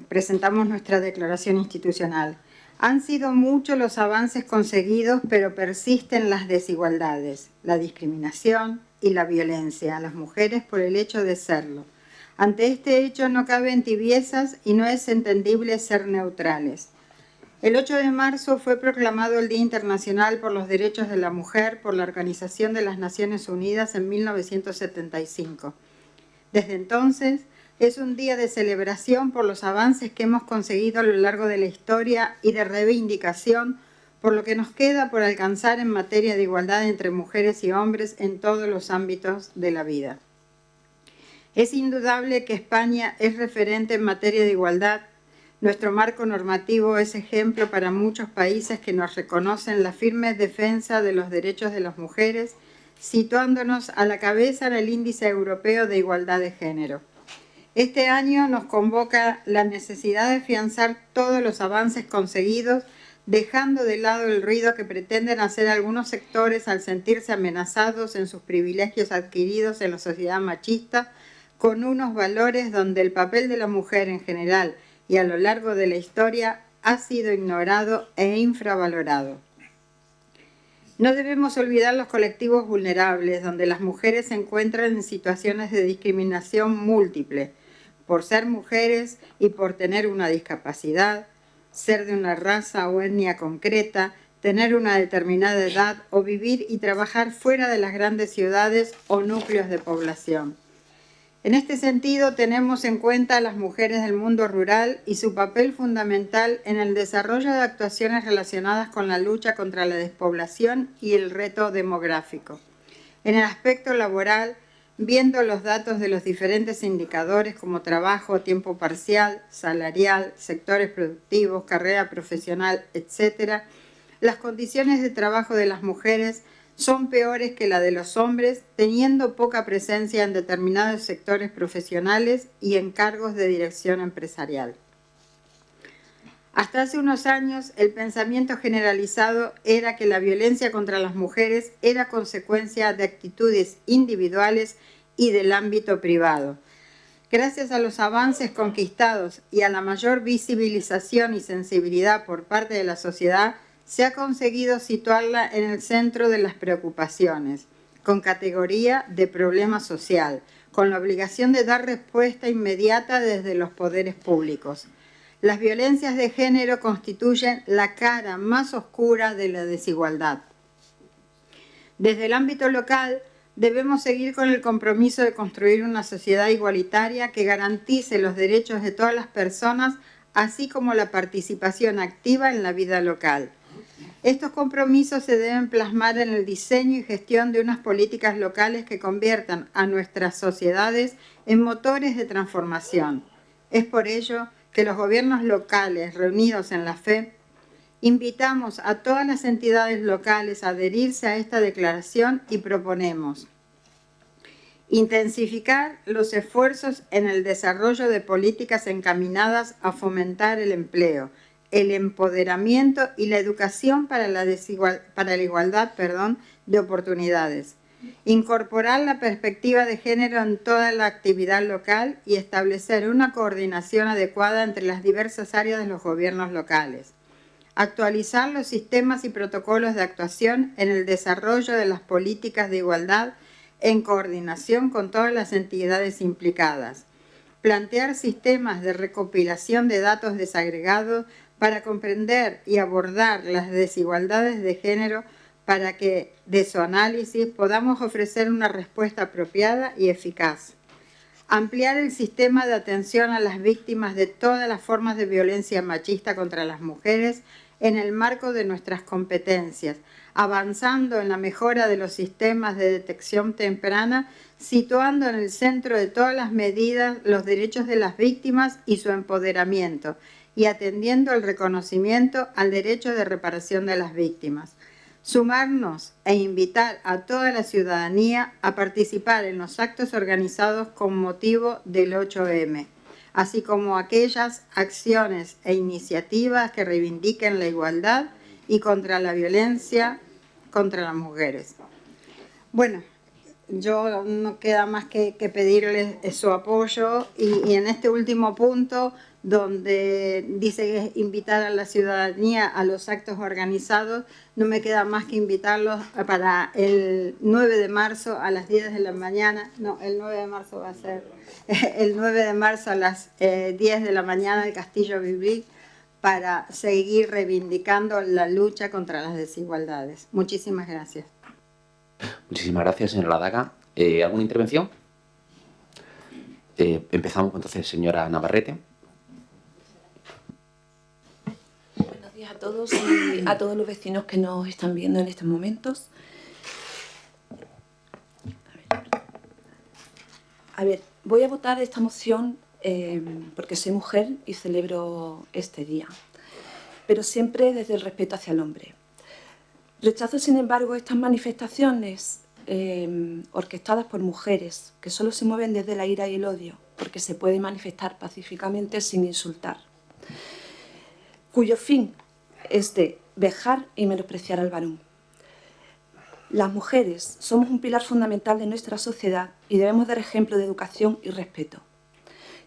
presentamos nuestra declaración institucional. Han sido muchos los avances conseguidos, pero persisten las desigualdades, la discriminación y la violencia a las mujeres por el hecho de serlo. Ante este hecho no caben tibiezas y no es entendible ser neutrales. El 8 de marzo fue proclamado el Día Internacional por los Derechos de la Mujer por la Organización de las Naciones Unidas en 1975. Desde entonces, es un día de celebración por los avances que hemos conseguido a lo largo de la historia y de reivindicación por lo que nos queda por alcanzar en materia de igualdad entre mujeres y hombres en todos los ámbitos de la vida. Es indudable que España es referente en materia de igualdad. Nuestro marco normativo es ejemplo para muchos países que nos reconocen la firme defensa de los derechos de las mujeres, situándonos a la cabeza en el Índice Europeo de Igualdad de Género. Este año nos convoca la necesidad de afianzar todos los avances conseguidos, dejando de lado el ruido que pretenden hacer algunos sectores al sentirse amenazados en sus privilegios adquiridos en la sociedad machista, con unos valores donde el papel de la mujer en general y a lo largo de la historia ha sido ignorado e infravalorado. No debemos olvidar los colectivos vulnerables, donde las mujeres se encuentran en situaciones de discriminación múltiple, por ser mujeres y por tener una discapacidad, ser de una raza o etnia concreta, tener una determinada edad o vivir y trabajar fuera de las grandes ciudades o núcleos de población. En este sentido, tenemos en cuenta a las mujeres del mundo rural y su papel fundamental en el desarrollo de actuaciones relacionadas con la lucha contra la despoblación y el reto demográfico. En el aspecto laboral, viendo los datos de los diferentes indicadores como trabajo, tiempo parcial, salarial, sectores productivos, carrera profesional, etc., las condiciones de trabajo de las mujeres son peores que la de los hombres, teniendo poca presencia en determinados sectores profesionales y en cargos de dirección empresarial. Hasta hace unos años, el pensamiento generalizado era que la violencia contra las mujeres era consecuencia de actitudes individuales y del ámbito privado. Gracias a los avances conquistados y a la mayor visibilización y sensibilidad por parte de la sociedad, se ha conseguido situarla en el centro de las preocupaciones, con categoría de problema social, con la obligación de dar respuesta inmediata desde los poderes públicos. Las violencias de género constituyen la cara más oscura de la desigualdad. Desde el ámbito local, debemos seguir con el compromiso de construir una sociedad igualitaria que garantice los derechos de todas las personas, así como la participación activa en la vida local. Estos compromisos se deben plasmar en el diseño y gestión de unas políticas locales que conviertan a nuestras sociedades en motores de transformación. Es por ello que los gobiernos locales reunidos en la FE invitamos a todas las entidades locales a adherirse a esta declaración y proponemos intensificar los esfuerzos en el desarrollo de políticas encaminadas a fomentar el empleo, el empoderamiento y la educación para la igualdad de oportunidades. Incorporar la perspectiva de género en toda la actividad local y establecer una coordinación adecuada entre las diversas áreas de los gobiernos locales. Actualizar los sistemas y protocolos de actuación en el desarrollo de las políticas de igualdad en coordinación con todas las entidades implicadas. Plantear sistemas de recopilación de datos desagregados para comprender y abordar las desigualdades de género para que de su análisis podamos ofrecer una respuesta apropiada y eficaz. Ampliar el sistema de atención a las víctimas de todas las formas de violencia machista contra las mujeres en el marco de nuestras competencias, avanzando en la mejora de los sistemas de detección temprana, situando en el centro de todas las medidas los derechos de las víctimas y su empoderamiento, y atendiendo al reconocimiento al derecho de reparación de las víctimas. Sumarnos e invitar a toda la ciudadanía a participar en los actos organizados con motivo del 8M, así como aquellas acciones e iniciativas que reivindiquen la igualdad y contra la violencia contra las mujeres. Bueno, yo no queda más que pedirles su apoyo y en este último punto, donde dice que es invitar a la ciudadanía a los actos organizados, no me queda más que invitarlos para el 9 de marzo a las 10 de la mañana, no, el 9 de marzo va a ser, el 9 de marzo a las 10 de la mañana el Castillo Biblic, para seguir reivindicando la lucha contra las desigualdades. Muchísimas gracias. Muchísimas gracias, señora Ladaga. ¿Alguna intervención? Empezamos entonces, señora Navarrete. Buenos días a todos y a todos los vecinos que nos están viendo en estos momentos. A ver, voy a votar esta moción porque soy mujer y celebro este día, pero siempre desde el respeto hacia el hombre. Rechazo, sin embargo, estas manifestaciones orquestadas por mujeres que solo se mueven desde la ira y el odio, porque se puede manifestar pacíficamente sin insultar, cuyo fin es de vejar y menospreciar al varón. Las mujeres somos un pilar fundamental de nuestra sociedad y debemos dar ejemplo de educación y respeto.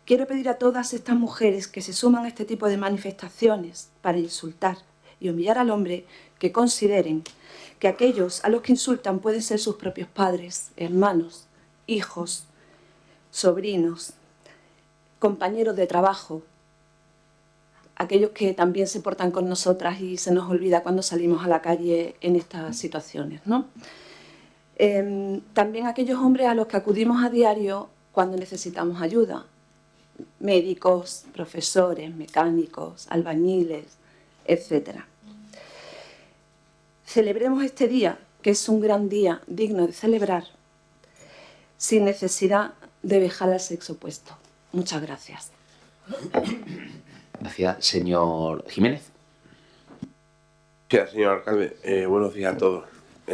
Quiero pedir a todas estas mujeres que se suman a este tipo de manifestaciones para insultar y humillar al hombre que consideren que aquellos a los que insultan pueden ser sus propios padres, hermanos, hijos, sobrinos, compañeros de trabajo, aquellos que también se portan con nosotras y se nos olvida cuando salimos a la calle en estas situaciones, ¿no? También aquellos hombres a los que acudimos a diario cuando necesitamos ayuda, médicos, profesores, mecánicos, albañiles, etc. Celebremos este día, que es un gran día digno de celebrar, sin necesidad de vejar al sexo opuesto. Muchas gracias. Gracias, señor Jiménez. Gracias, señor alcalde. Buenos días a todos.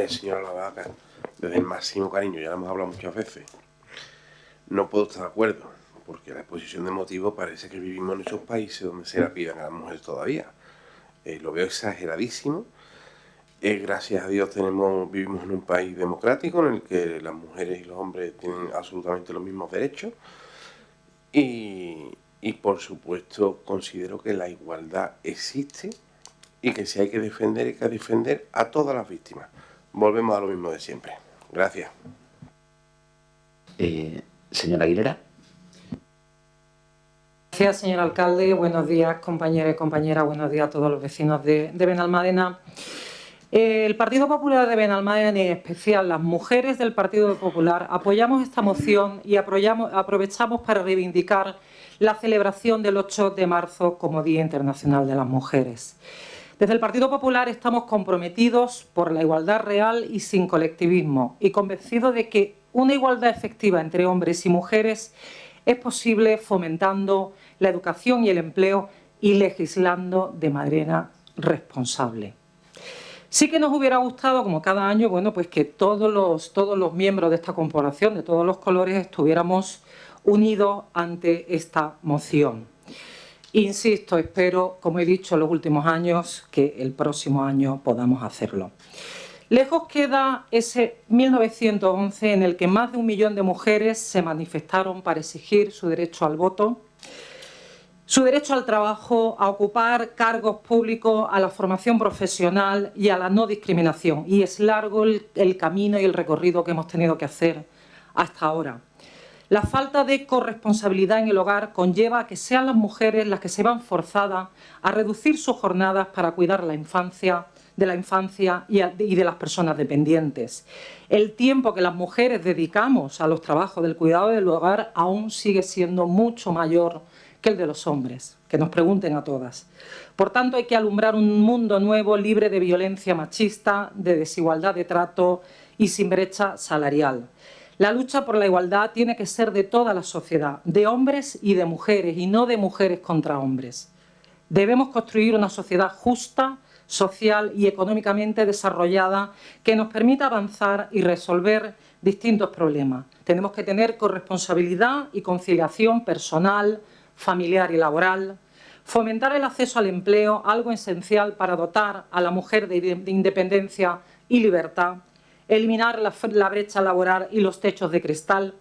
Señora Ladaga, desde el máximo cariño, ya lo hemos hablado muchas veces. No puedo estar de acuerdo, porque la exposición de motivos parece que vivimos en esos países donde se la pidan a las mujeres todavía. Lo veo exageradísimo. Gracias a Dios vivimos en un país democrático en el que las mujeres y los hombres tienen absolutamente los mismos derechos. Y por supuesto considero que la igualdad existe y que si hay que defender, hay que defender a todas las víctimas. Volvemos a lo mismo de siempre. Gracias. Señora Aguilera. Gracias, señor alcalde. Buenos días, compañeros y compañeras. Buenos días a todos los vecinos de Benalmádena. El Partido Popular de Benalmádena, en especial las mujeres del Partido Popular, apoyamos esta moción y aprovechamos para reivindicar la celebración del 8 de marzo como Día Internacional de las Mujeres. Desde el Partido Popular estamos comprometidos por la igualdad real y sin colectivismo y convencidos de que una igualdad efectiva entre hombres y mujeres es posible fomentando la educación y el empleo y legislando de manera responsable. Sí que nos hubiera gustado, como cada año, bueno, pues que todos los miembros de esta corporación, de todos los colores, estuviéramos unidos ante esta moción. Insisto, espero, como he dicho en los últimos años, que el próximo año podamos hacerlo. Lejos queda ese 1911 en el que más de 1 millón de mujeres se manifestaron para exigir su derecho al voto, su derecho al trabajo, a ocupar cargos públicos, a la formación profesional y a la no discriminación. Y es largo el camino y el recorrido que hemos tenido que hacer hasta ahora. La falta de corresponsabilidad en el hogar conlleva a que sean las mujeres las que se van forzadas a reducir sus jornadas para cuidar de la infancia y de las personas dependientes. El tiempo que las mujeres dedicamos a los trabajos del cuidado del hogar aún sigue siendo mucho mayor que el de los hombres, que nos pregunten a todas. Por tanto, hay que alumbrar un mundo nuevo, libre de violencia machista, de desigualdad de trato y sin brecha salarial. La lucha por la igualdad tiene que ser de toda la sociedad, de hombres y de mujeres, y no de mujeres contra hombres. Debemos construir una sociedad justa, social y económicamente desarrollada que nos permita avanzar y resolver distintos problemas. Tenemos que tener corresponsabilidad y conciliación personal, familiar y laboral, fomentar el acceso al empleo, algo esencial para dotar a la mujer de independencia y libertad, eliminar la brecha laboral y los techos de cristal,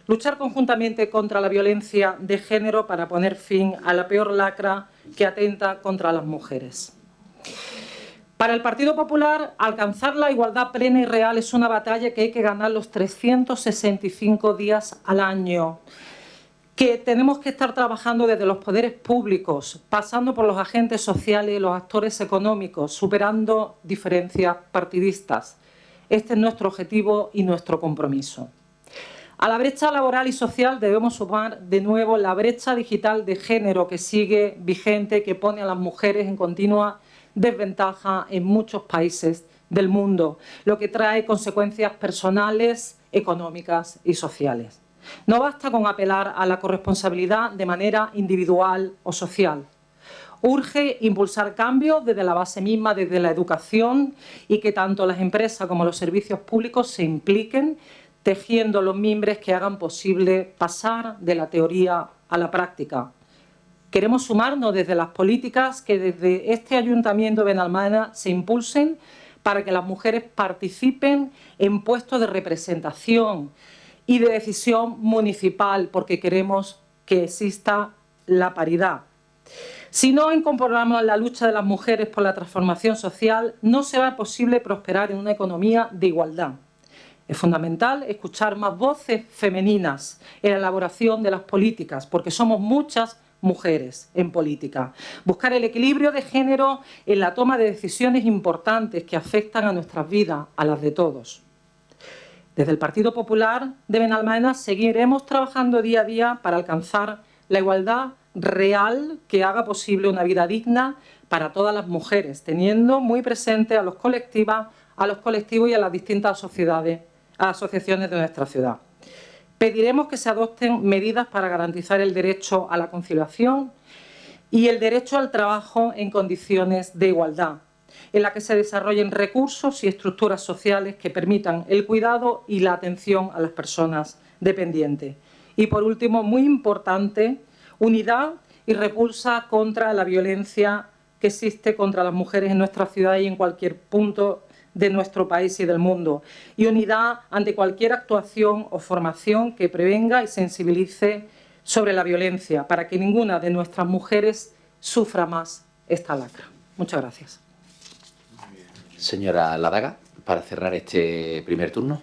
luchar conjuntamente contra la violencia de género para poner fin a la peor lacra que atenta contra las mujeres. Para el Partido Popular, alcanzar la igualdad plena y real es una batalla que hay que ganar los 365 días al año, que tenemos que estar trabajando desde los poderes públicos, pasando por los agentes sociales y los actores económicos, superando diferencias partidistas. Este es nuestro objetivo y nuestro compromiso. A la brecha laboral y social debemos sumar de nuevo la brecha digital de género que sigue vigente, que pone a las mujeres en continua desventaja en muchos países del mundo, lo que trae consecuencias personales, económicas y sociales. No basta con apelar a la corresponsabilidad de manera individual o social. Urge impulsar cambios desde la base misma, desde la educación, y que tanto las empresas como los servicios públicos se impliquen tejiendo los mimbres que hagan posible pasar de la teoría a la práctica. Queremos sumarnos desde las políticas que desde este Ayuntamiento de Benalmádena se impulsen para que las mujeres participen en puestos de representación y de decisión municipal, porque queremos que exista la paridad. Si no incorporamos la lucha de las mujeres por la transformación social, no será posible prosperar en una economía de igualdad. Es fundamental escuchar más voces femeninas en la elaboración de las políticas, porque somos muchas mujeres en política. Buscar el equilibrio de género en la toma de decisiones importantes que afectan a nuestras vidas, a las de todos. Desde el Partido Popular de Benalmádena seguiremos trabajando día a día para alcanzar la igualdad real que haga posible una vida digna para todas las mujeres, teniendo muy presente a los colectivos y a las distintas asociaciones de nuestra ciudad. Pediremos que se adopten medidas para garantizar el derecho a la conciliación y el derecho al trabajo en condiciones de igualdad, en la que se desarrollen recursos y estructuras sociales que permitan el cuidado y la atención a las personas dependientes. Y por último, muy importante, unidad y repulsa contra la violencia que existe contra las mujeres en nuestra ciudad y en cualquier punto de nuestro país y del mundo. Y unidad ante cualquier actuación o formación que prevenga y sensibilice sobre la violencia, para que ninguna de nuestras mujeres sufra más esta lacra. Muchas gracias. Señora Ladaga, para cerrar este primer turno.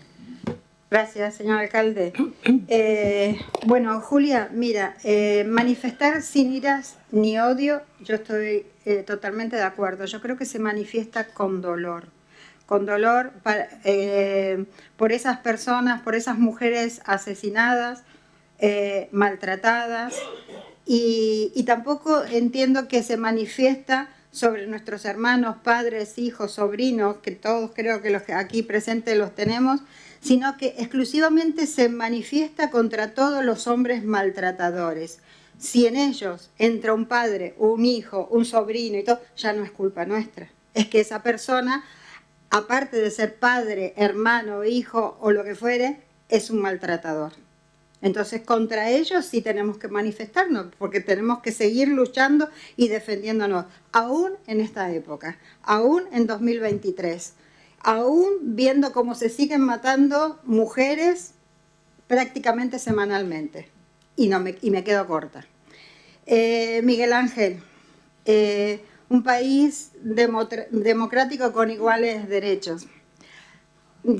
Gracias, señor alcalde. Bueno, Julia, mira, manifestar sin iras ni odio, yo estoy totalmente de acuerdo. Yo creo que se manifiesta con dolor por esas personas, por esas mujeres asesinadas, maltratadas, y tampoco entiendo que se manifiesta sobre nuestros hermanos, padres, hijos, sobrinos, que todos creo que los que aquí presentes los tenemos, sino que exclusivamente se manifiesta contra todos los hombres maltratadores. Si en ellos entra un padre, un hijo, un sobrino y todo, ya no es culpa nuestra. Es que esa persona, aparte de ser padre, hermano, hijo o lo que fuere, es un maltratador. Entonces, contra ellos sí tenemos que manifestarnos, porque tenemos que seguir luchando y defendiéndonos, aún en esta época, aún en 2023, aún viendo cómo se siguen matando mujeres prácticamente semanalmente. Y me quedo corta. Miguel Ángel, un país democrático con iguales derechos.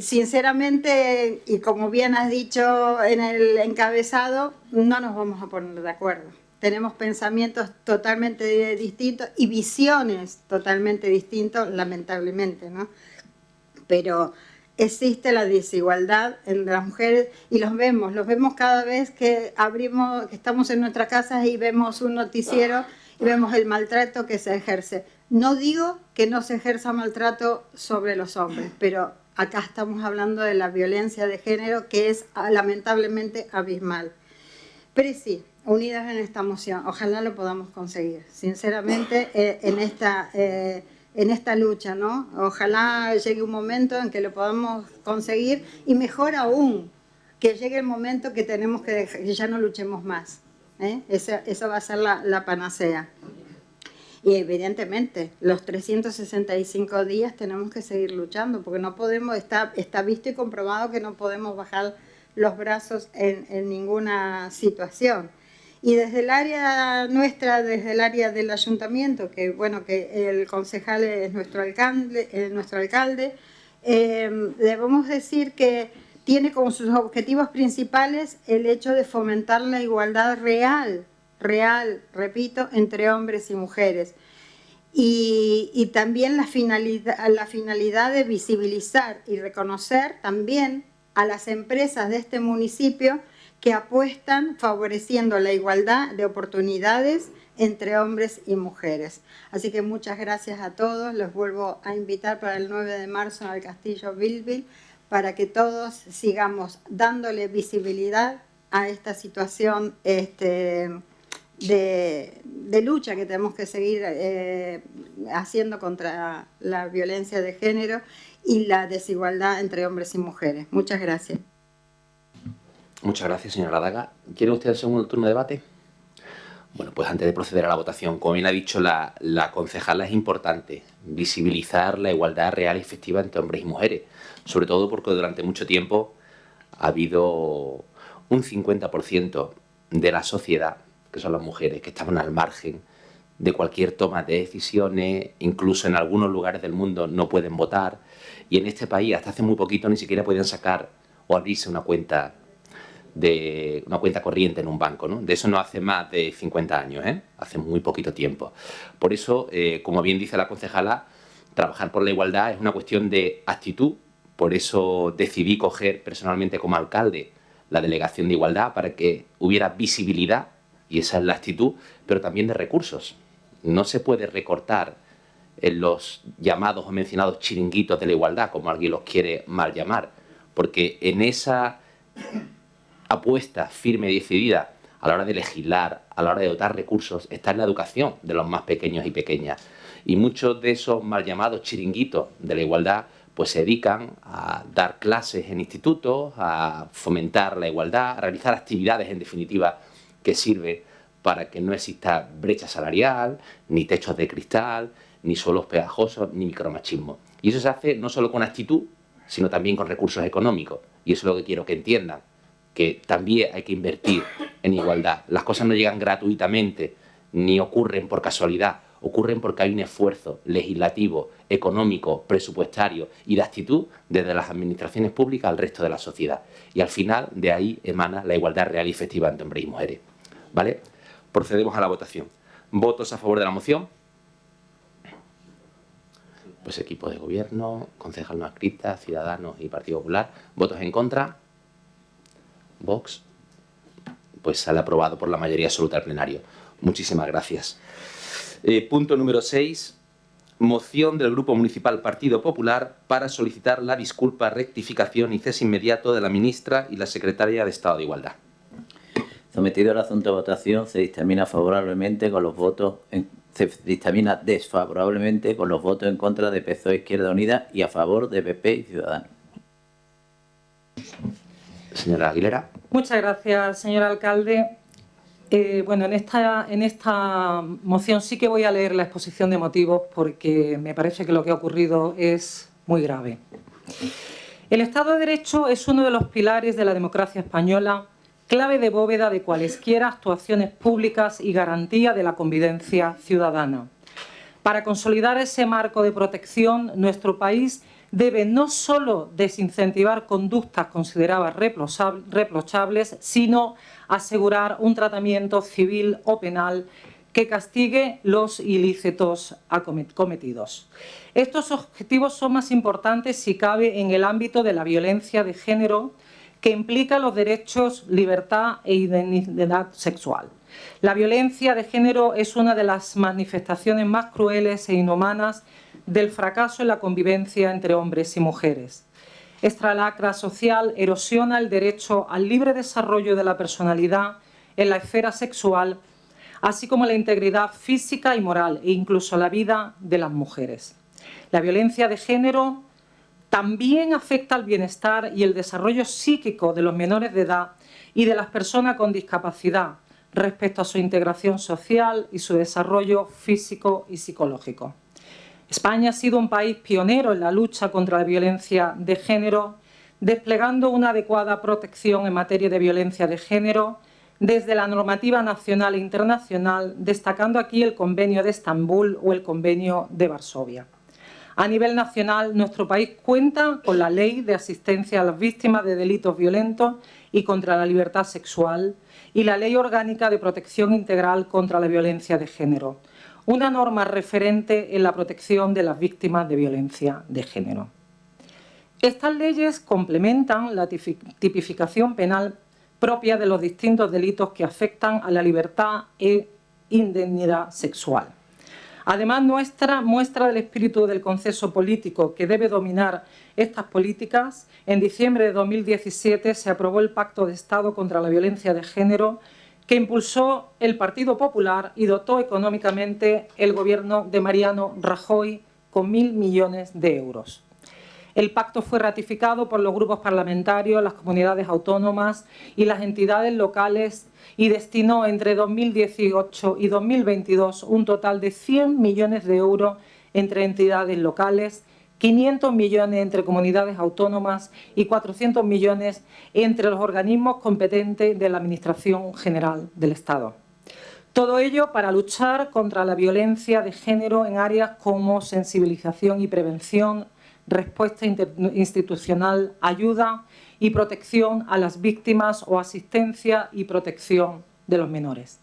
Sinceramente, y como bien has dicho en el encabezado, no nos vamos a poner de acuerdo. Tenemos pensamientos totalmente distintos y visiones totalmente distintas, lamentablemente, ¿no? Pero existe la desigualdad entre las mujeres y los vemos cada vez que abrimos, que estamos en nuestras casas y vemos un noticiero y vemos el maltrato que se ejerce. No digo que no se ejerza maltrato sobre los hombres, pero acá estamos hablando de la violencia de género, que es lamentablemente abismal. Pero sí, unidas en esta moción, ojalá lo podamos conseguir, sinceramente, en esta lucha, ¿no? Ojalá llegue un momento en que lo podamos conseguir y mejor aún, que llegue el momento que tenemos que ya no luchemos más. Eso va a ser la panacea. Y evidentemente, los 365 días tenemos que seguir luchando, porque no podemos, está visto y comprobado que no podemos bajar los brazos en ninguna situación. Y desde el área nuestra, desde el área del ayuntamiento, que bueno, que el concejal es nuestro alcalde, debemos decir que tiene como sus objetivos principales el hecho de fomentar la igualdad real, repito, entre hombres y mujeres. Y también la finalidad de visibilizar y reconocer también a las empresas de este municipio que apuestan favoreciendo la igualdad de oportunidades entre hombres y mujeres. Así que muchas gracias a todos. Los vuelvo a invitar para el 9 de marzo al Castillo Bilbil para que todos sigamos dándole visibilidad a esta situación de lucha que tenemos que seguir haciendo contra la violencia de género y la desigualdad entre hombres y mujeres. Muchas gracias. Muchas gracias, señora Daga. ¿Quiere usted el segundo turno de debate? Bueno, pues antes de proceder a la votación, como bien ha dicho la concejala, es importante visibilizar la igualdad real y efectiva entre hombres y mujeres, sobre todo porque durante mucho tiempo ha habido un 50% de la sociedad, que son las mujeres, que estaban al margen de cualquier toma de decisiones, incluso en algunos lugares del mundo no pueden votar, y en este país hasta hace muy poquito ni siquiera podían sacar o abrirse una cuenta corriente en un banco, ¿no? De eso no hace más de 50 años, hace muy poquito tiempo. Por eso, como bien dice la concejala, trabajar por la igualdad es una cuestión de actitud. Por eso decidí coger personalmente como alcalde la delegación de igualdad para que hubiera visibilidad, y esa es la actitud, pero también de recursos. No se puede recortar en los llamados o mencionados chiringuitos de la igualdad, como alguien los quiere mal llamar, porque en esa apuesta firme y decidida a la hora de legislar, a la hora de dotar recursos, está en la educación de los más pequeños y pequeñas. Y muchos de esos mal llamados chiringuitos de la igualdad pues se dedican a dar clases en institutos, a fomentar la igualdad, a realizar actividades, en definitiva, que sirven para que no exista brecha salarial, ni techos de cristal, ni suelos pegajosos, ni micromachismo. Y eso se hace no solo con actitud, sino también con recursos económicos. Y eso es lo que quiero que entiendan, que también hay que invertir en igualdad. Las cosas no llegan gratuitamente, ni ocurren por casualidad, ocurren porque hay un esfuerzo legislativo, económico, presupuestario y de actitud desde las administraciones públicas al resto de la sociedad. Y al final de ahí emana la igualdad real y efectiva entre hombres y mujeres. ¿Vale? Procedemos a la votación. ¿Votos a favor de la moción? Pues equipo de gobierno, concejal no adscrita, Ciudadanos y Partido Popular. ¿Votos en contra? Vox. Pues sale aprobado por la mayoría absoluta del plenario. Muchísimas gracias. Punto número 6. Moción del Grupo Municipal Partido Popular para solicitar la disculpa, rectificación y cese inmediato de la ministra y la secretaria de Estado de Igualdad. Sometido el asunto a votación, se dictamina favorablemente con los votos se dictamina desfavorablemente con los votos en contra de PSOE Izquierda Unida y a favor de PP y Ciudadanos. Señora Aguilera. Muchas gracias, señor alcalde. Bueno, en esta moción sí que voy a leer la exposición de motivos porque me parece que lo que ha ocurrido es muy grave. El Estado de Derecho es uno de los pilares de la democracia española, clave de bóveda de cualesquiera actuaciones públicas y garantía de la convivencia ciudadana. Para consolidar ese marco de protección, nuestro país debe no solo desincentivar conductas consideradas reprochables, sino asegurar un tratamiento civil o penal que castigue los ilícitos cometidos. Estos objetivos son más importantes si cabe en el ámbito de la violencia de género, que implica los derechos, libertad e identidad sexual. La violencia de género es una de las manifestaciones más crueles e inhumanas del fracaso en la convivencia entre hombres y mujeres. Esta lacra social erosiona el derecho al libre desarrollo de la personalidad en la esfera sexual, así como la integridad física y moral e incluso la vida de las mujeres. La violencia de género también afecta al bienestar y el desarrollo psíquico de los menores de edad y de las personas con discapacidad respecto a su integración social y su desarrollo físico y psicológico. España ha sido un país pionero en la lucha contra la violencia de género, desplegando una adecuada protección en materia de violencia de género desde la normativa nacional e internacional, destacando aquí el Convenio de Estambul o el Convenio de Varsovia. A nivel nacional, nuestro país cuenta con la Ley de Asistencia a las Víctimas de Delitos Violentos y contra la Libertad Sexual y la Ley Orgánica de Protección Integral contra la Violencia de Género, una norma referente en la protección de las víctimas de violencia de género. Estas leyes complementan la tipificación penal propia de los distintos delitos que afectan a la libertad e indemnidad sexual. Además, muestra del espíritu del consenso político que debe dominar estas políticas, en diciembre de 2017 se aprobó el Pacto de Estado contra la Violencia de Género que impulsó el Partido Popular y dotó económicamente el Gobierno de Mariano Rajoy con 1.000 millones de euros. El pacto fue ratificado por los grupos parlamentarios, las comunidades autónomas y las entidades locales y destinó entre 2018 y 2022 un total de 100 millones de euros entre entidades locales, 500 millones entre comunidades autónomas y 400 millones entre los organismos competentes de la Administración General del Estado. Todo ello para luchar contra la violencia de género en áreas como sensibilización y prevención, respuesta institucional, ayuda y protección a las víctimas o asistencia y protección de los menores.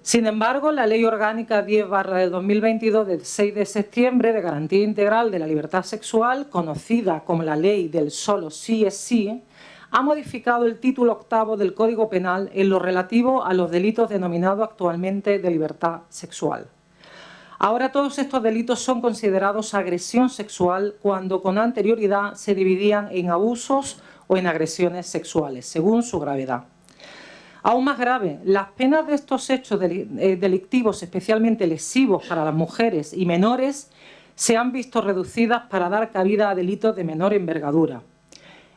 Sin embargo, la Ley Orgánica 10/2022 del 6 de septiembre de Garantía Integral de la Libertad Sexual, conocida como la Ley del solo sí es sí, ha modificado el título 8º del Código Penal en lo relativo a los delitos denominados actualmente de libertad sexual. Ahora todos estos delitos son considerados agresión sexual cuando con anterioridad se dividían en abusos o en agresiones sexuales, según su gravedad. Aún más grave, las penas de estos hechos delictivos, especialmente lesivos para las mujeres y menores, se han visto reducidas para dar cabida a delitos de menor envergadura.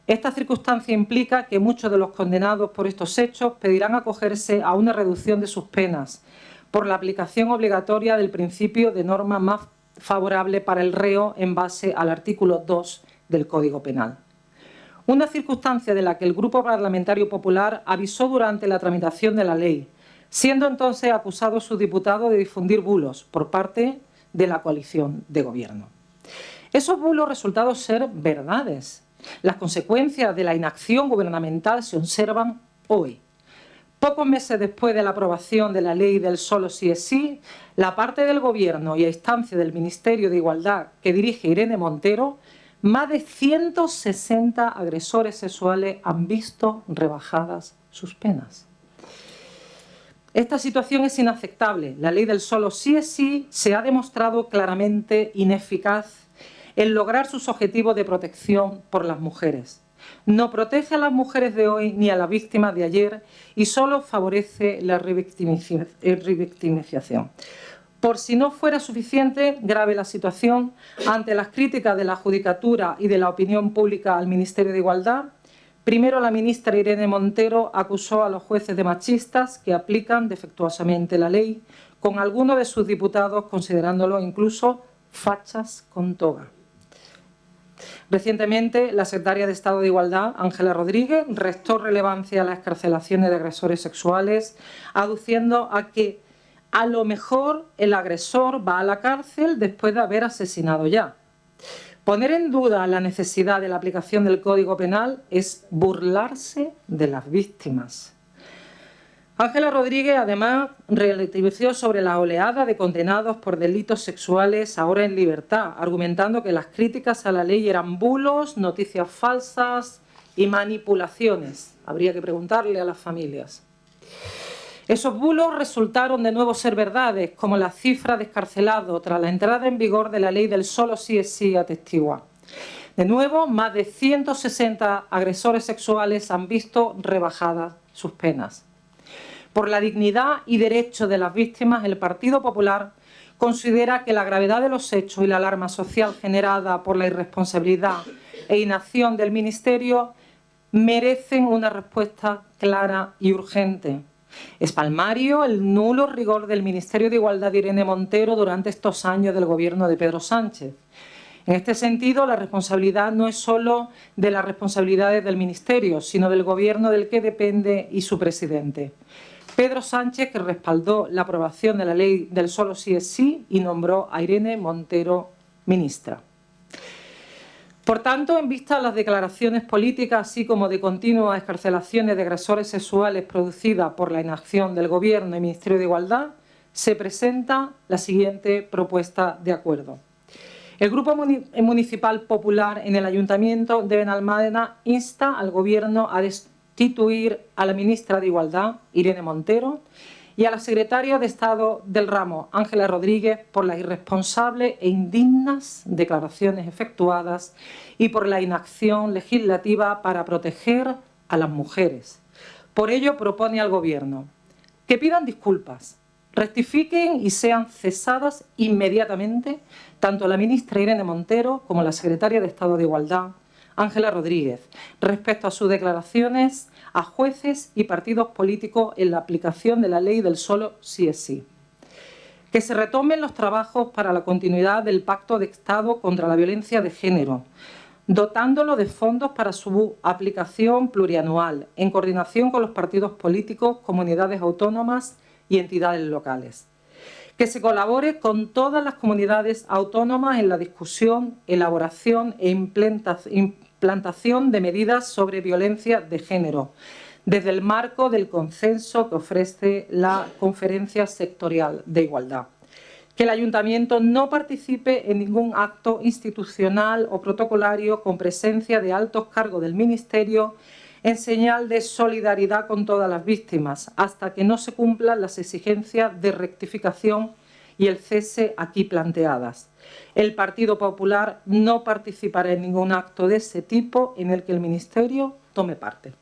Esta circunstancia implica que muchos de los condenados por estos hechos pedirán acogerse a una reducción de sus penas, por la aplicación obligatoria del principio de norma más favorable para el reo en base al artículo 2 del Código Penal. Una circunstancia de la que el Grupo Parlamentario Popular avisó durante la tramitación de la ley, siendo entonces acusado su diputado de difundir bulos por parte de la coalición de gobierno. Esos bulos resultaron ser verdades. Las consecuencias de la inacción gubernamental se observan hoy. Pocos meses después de la aprobación de la ley del solo sí es sí, la parte del Gobierno y a instancia del Ministerio de Igualdad que dirige Irene Montero, más de 160 agresores sexuales han visto rebajadas sus penas. Esta situación es inaceptable. La ley del solo sí es sí se ha demostrado claramente ineficaz en lograr sus objetivos de protección por las mujeres. No protege a las mujeres de hoy ni a las víctimas de ayer y solo favorece la revictimización. Por si no fuera suficiente, grave la situación, ante las críticas de la Judicatura y de la opinión pública al Ministerio de Igualdad, primero la ministra Irene Montero acusó a los jueces de machistas que aplican defectuosamente la ley, con algunos de sus diputados considerándolo incluso fachas con toga. Recientemente, la secretaria de Estado de Igualdad, Ángela Rodríguez, restó relevancia a las excarcelaciones de agresores sexuales, aduciendo a que a lo mejor el agresor va a la cárcel después de haber asesinado ya. Poner en duda la necesidad de la aplicación del Código Penal es burlarse de las víctimas. Ángela Rodríguez, además, relativizó sobre la oleada de condenados por delitos sexuales ahora en libertad, argumentando que las críticas a la ley eran bulos, noticias falsas y manipulaciones. Habría que preguntarle a las familias. Esos bulos resultaron de nuevo ser verdades, como la cifra de excarcelados tras la entrada en vigor de la ley del solo sí es sí atestigua. De nuevo, más de 160 agresores sexuales han visto rebajadas sus penas. Por la dignidad y derechos de las víctimas, el Partido Popular considera que la gravedad de los hechos y la alarma social generada por la irresponsabilidad e inacción del Ministerio merecen una respuesta clara y urgente. Es palmario el nulo rigor del Ministerio de Igualdad de Irene Montero durante estos años del gobierno de Pedro Sánchez. En este sentido, la responsabilidad no es solo de las responsabilidades del Ministerio, sino del gobierno del que depende y su presidente. Pedro Sánchez, que respaldó la aprobación de la ley del solo sí es sí y nombró a Irene Montero ministra. Por tanto, en vista de las declaraciones políticas, así como de continuas excarcelaciones de agresores sexuales producidas por la inacción del Gobierno y Ministerio de Igualdad, se presenta la siguiente propuesta de acuerdo. El Grupo Municipal Popular en el Ayuntamiento de Benalmádena insta al Gobierno a destituir a la ministra de Igualdad, Irene Montero, y a la secretaria de Estado del ramo, Ángela Rodríguez, por las irresponsables e indignas declaraciones efectuadas y por la inacción legislativa para proteger a las mujeres. Por ello, propone al Gobierno que pidan disculpas, rectifiquen y sean cesadas inmediatamente tanto la ministra Irene Montero como la secretaria de Estado de Igualdad, Ángela Rodríguez, respecto a sus declaraciones a jueces y partidos políticos en la aplicación de la ley del solo sí es sí. Que se retomen los trabajos para la continuidad del Pacto de Estado contra la Violencia de Género, dotándolo de fondos para su aplicación plurianual, en coordinación con los partidos políticos, comunidades autónomas y entidades locales. Que se colabore con todas las comunidades autónomas en la discusión, elaboración e implantación de medidas sobre violencia de género, desde el marco del consenso que ofrece la Conferencia Sectorial de Igualdad. Que el Ayuntamiento no participe en ningún acto institucional o protocolario con presencia de altos cargos del Ministerio en señal de solidaridad con todas las víctimas, hasta que no se cumplan las exigencias de rectificación y el cese aquí planteadas. El Partido Popular no participará en ningún acto de ese tipo en el que el Ministerio tome parte.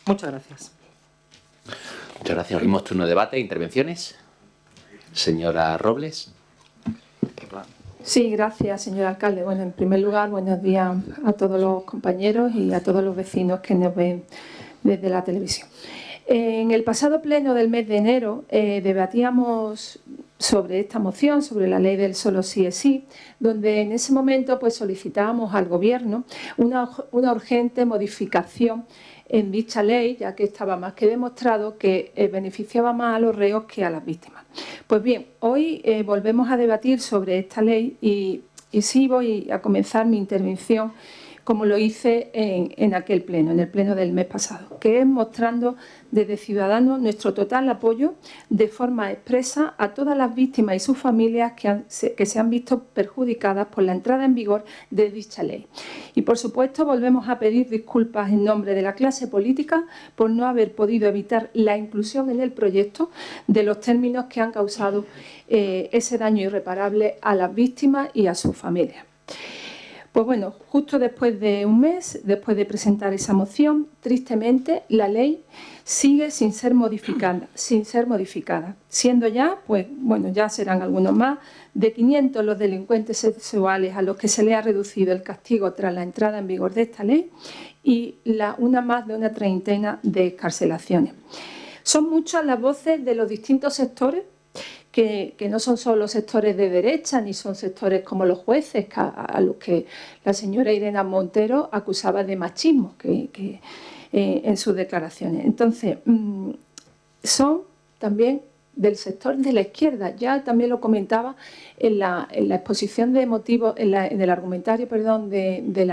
Muchas gracias. Muchas gracias. Abrimos turno de debate e intervenciones. Señora Robles. Sí, gracias, señor alcalde. Bueno, en primer lugar, buenos días a todos los compañeros y a todos los vecinos que nos ven desde la televisión. En el pasado pleno del mes de enero debatíamos sobre esta moción, sobre la ley del solo sí es sí, donde en ese momento pues solicitábamos al Gobierno una urgente modificación en dicha ley, ya que estaba más que demostrado que beneficiaba más a los reos que a las víctimas. Pues bien, hoy volvemos a debatir sobre esta ley y sí voy a comenzar mi intervención como lo hice en aquel pleno, en el pleno del mes pasado, que es mostrando desde Ciudadanos nuestro total apoyo de forma expresa a todas las víctimas y sus familias que se han visto perjudicadas por la entrada en vigor de dicha ley. Y, por supuesto, volvemos a pedir disculpas en nombre de la clase política por no haber podido evitar la inclusión en el proyecto de los términos que han causado ese daño irreparable a las víctimas y a sus familias. Pues bueno, justo después de un mes, después de presentar esa moción, tristemente la ley sigue sin ser modificada, siendo ya, pues bueno, ya serán algunos más, de 500 los delincuentes sexuales a los que se le ha reducido el castigo tras la entrada en vigor de esta ley y más de una treintena de excarcelaciones. Son muchas las voces de los distintos sectores que no son solo sectores de derecha, ni son sectores como los jueces, a los que la señora Irene Montero acusaba de machismo en sus declaraciones. Entonces, son también del sector de la izquierda. Ya también lo comentaba en la exposición de motivos, en el argumentario, perdón, del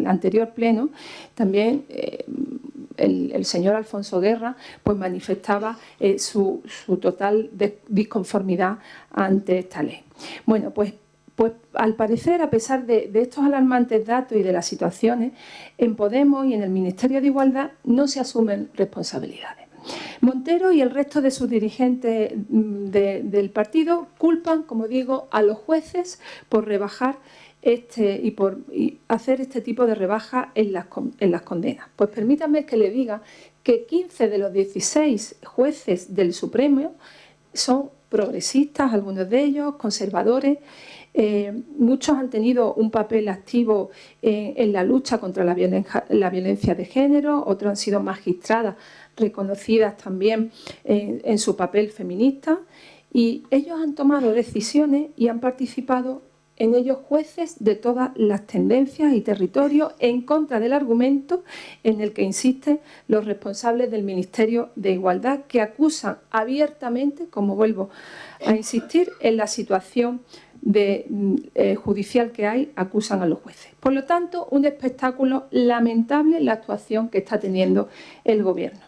anterior pleno, también el señor Alfonso Guerra pues manifestaba su total disconformidad ante esta ley. Bueno, pues al parecer, a pesar de estos alarmantes datos y de las situaciones, en Podemos y en el Ministerio de Igualdad no se asumen responsabilidades. Montero y el resto de sus dirigentes del partido culpan, como digo, a los jueces por rebajar y hacer este tipo de rebajas en las condenas. Pues permítanme que le diga que 15 de los 16 jueces del Supremo son progresistas, algunos de ellos conservadores. Muchos han tenido un papel activo en la lucha contra la violencia de género, otros han sido magistradas reconocidas también en su papel feminista, y ellos han tomado decisiones y han participado en ellos jueces de todas las tendencias y territorios en contra del argumento en el que insisten los responsables del Ministerio de Igualdad, que acusan abiertamente, como vuelvo a insistir, en la situación judicial que hay, acusan a los jueces. Por lo tanto, un espectáculo lamentable la actuación que está teniendo el Gobierno.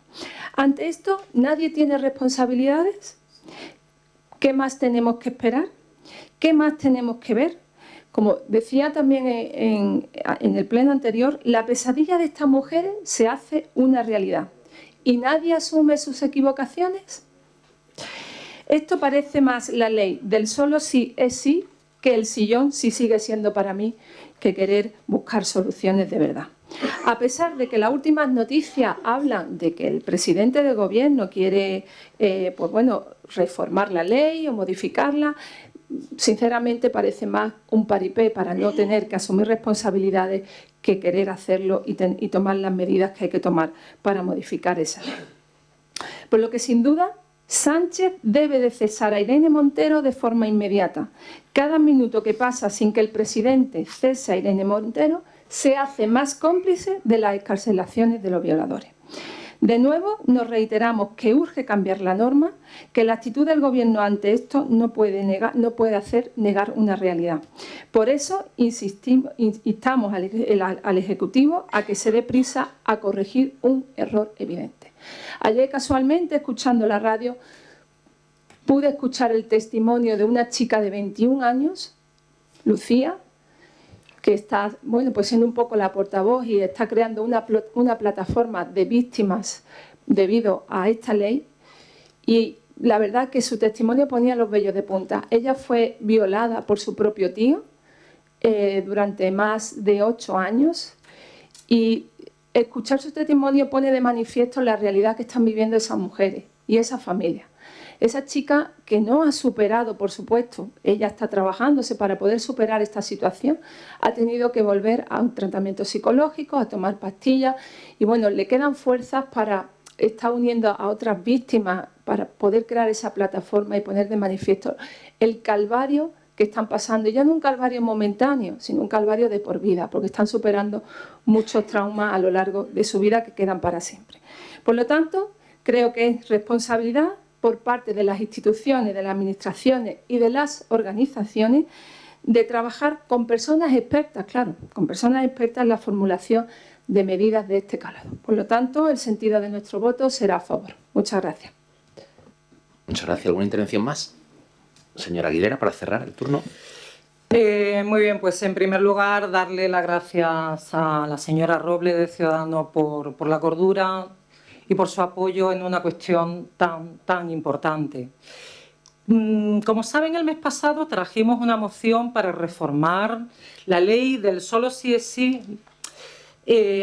Ante esto, ¿nadie tiene responsabilidades? ¿Qué más tenemos que esperar? ¿Qué más tenemos que ver? Como decía también en el pleno anterior, la pesadilla de estas mujeres se hace una realidad. ¿Y nadie asume sus equivocaciones? Esto parece más la ley del solo sí es sí que el sillón sí sigue siendo para mí que querer buscar soluciones de verdad. A pesar de que las últimas noticias hablan de que el presidente del Gobierno quiere reformar la ley o modificarla, sinceramente parece más un paripé para no tener que asumir responsabilidades que querer hacerlo y tomar las medidas que hay que tomar para modificar esa ley. Por lo que, sin duda, Sánchez debe de cesar a Irene Montero de forma inmediata. Cada minuto que pasa sin que el presidente cese a Irene Montero se hace más cómplice de las excarcelaciones de los violadores. De nuevo, nos reiteramos que urge cambiar la norma, que la actitud del Gobierno ante esto no puede hacer negar una realidad. Por eso instamos al Ejecutivo a que se dé prisa a corregir un error evidente. Ayer, casualmente, escuchando la radio, pude escuchar el testimonio de una chica de 21 años, Lucía, que está siendo un poco la portavoz y está creando una plataforma de víctimas debido a esta ley, y la verdad que su testimonio ponía los vellos de punta. Ella fue violada por su propio tío durante más de 8 años, y escuchar su testimonio pone de manifiesto la realidad que están viviendo esas mujeres y esas familias. Esa chica que no ha superado, por supuesto, ella está trabajándose para poder superar esta situación, ha tenido que volver a un tratamiento psicológico, a tomar pastillas, y bueno, le quedan fuerzas para estar uniendo a otras víctimas para poder crear esa plataforma y poner de manifiesto el calvario que están pasando, y ya no un calvario momentáneo, sino un calvario de por vida, porque están superando muchos traumas a lo largo de su vida que quedan para siempre. Por lo tanto, creo que es responsabilidad por parte de las instituciones, de las administraciones y de las organizaciones de trabajar con personas expertas, claro, con personas expertas en la formulación de medidas de este calado. Por lo tanto, el sentido de nuestro voto será a favor. Muchas gracias. Muchas gracias. ¿Alguna intervención más? Señora Aguilera, para cerrar el turno. Muy bien, pues en primer lugar darle las gracias a la señora Robles de Ciudadanos por la cordura y por su apoyo en una cuestión tan importante. Como saben, el mes pasado trajimos una moción para reformar la ley del solo sí es sí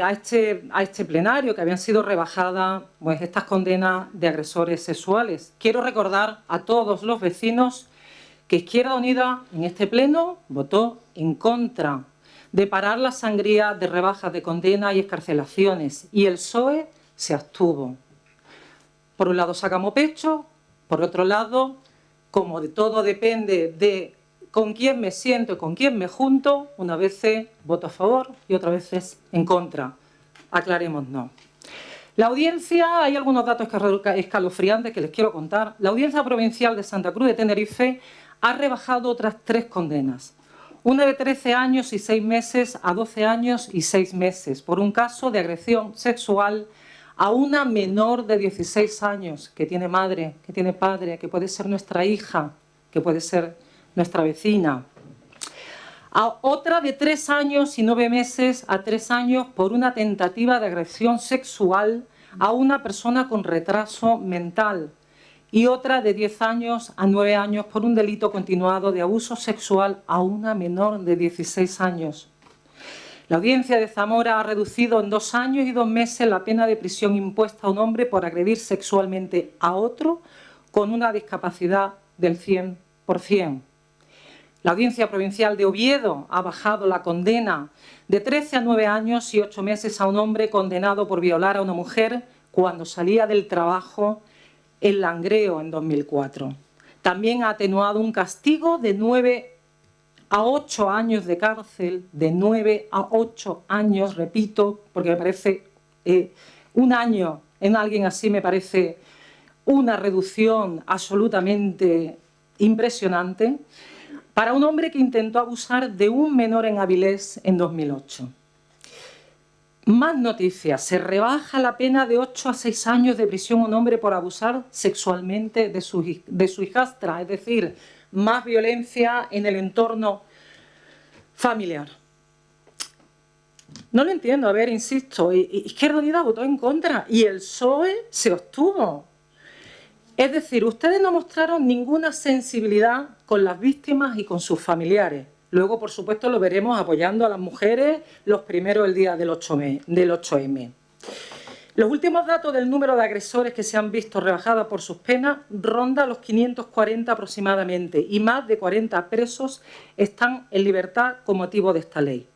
a este plenario, que habían sido rebajadas pues, estas condenas de agresores sexuales. Quiero recordar a todos los vecinos que Izquierda Unida en este pleno votó en contra de parar la sangría de rebajas de condena y excarcelaciones, y el PSOE se abstuvo. Por un lado sacamos pecho, por otro lado, como de todo depende de con quién me siento y con quién me junto, unas veces voto a favor y otras veces en contra. Aclarémonos. La audiencia, hay algunos datos escalofriantes que les quiero contar. La Audiencia Provincial de Santa Cruz de Tenerife ha rebajado otras 3 condenas. Una de 13 años y 6 meses a 12 años y 6 meses por un caso de agresión sexual a una menor de 16 años que tiene madre, que tiene padre, que puede ser nuestra hija, que puede ser nuestra vecina. A otra de 3 años y 9 meses a 3 años por una tentativa de agresión sexual a una persona con retraso mental. Y otra de 10 años a 9 años por un delito continuado de abuso sexual a una menor de 16 años. La Audiencia de Zamora ha reducido en 2 años y 2 meses la pena de prisión impuesta a un hombre por agredir sexualmente a otro con una discapacidad del 100%. La Audiencia Provincial de Oviedo ha bajado la condena de 13 a 9 años y 8 meses a un hombre condenado por violar a una mujer cuando salía del trabajo en Langreo en 2004. También ha atenuado un castigo de 9 a 8 años de cárcel, de 9 a 8 años, repito, porque me parece un año en alguien así me parece una reducción absolutamente impresionante, para un hombre que intentó abusar de un menor en Avilés en 2008. Más noticias. Se rebaja la pena de 8 a 6 años de prisión a un hombre por abusar sexualmente de su hijastra, es decir, más violencia en el entorno familiar. No lo entiendo, a ver, insisto, Izquierda Unida votó en contra y el PSOE se abstuvo. Es decir, ustedes no mostraron ninguna sensibilidad con las víctimas y con sus familiares. Luego, por supuesto, lo veremos apoyando a las mujeres los primeros el día del 8M. Los últimos datos del número de agresores que se han visto rebajadas por sus penas ronda los 540 aproximadamente y más de 40 presos están en libertad con motivo de esta ley.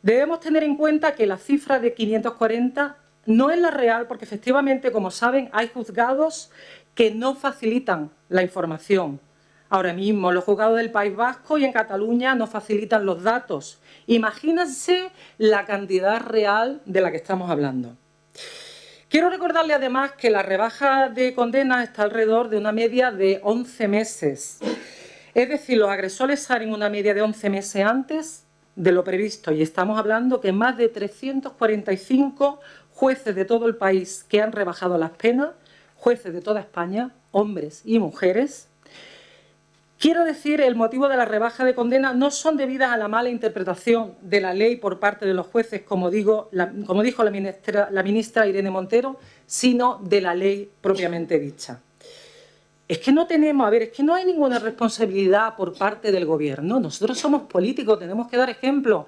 Debemos tener en cuenta que la cifra de 540 no es la real porque efectivamente, como saben, hay juzgados que no facilitan la información. Ahora mismo los juzgados del País Vasco y en Cataluña no facilitan los datos. Imagínense la cantidad real de la que estamos hablando. Quiero recordarle además que la rebaja de condenas está alrededor de una media de 11 meses. Es decir, los agresores salen una media de 11 meses antes de lo previsto y estamos hablando que más de 345 jueces de todo el país que han rebajado las penas, jueces de toda España, hombres y mujeres. Quiero decir, el motivo de la rebaja de condena no son debidas a la mala interpretación de la ley por parte de los jueces, como dijo la ministra Irene Montero, sino de la ley propiamente dicha. Es que no tenemos, es que no hay ninguna responsabilidad por parte del Gobierno. Nosotros somos políticos, tenemos que dar ejemplo.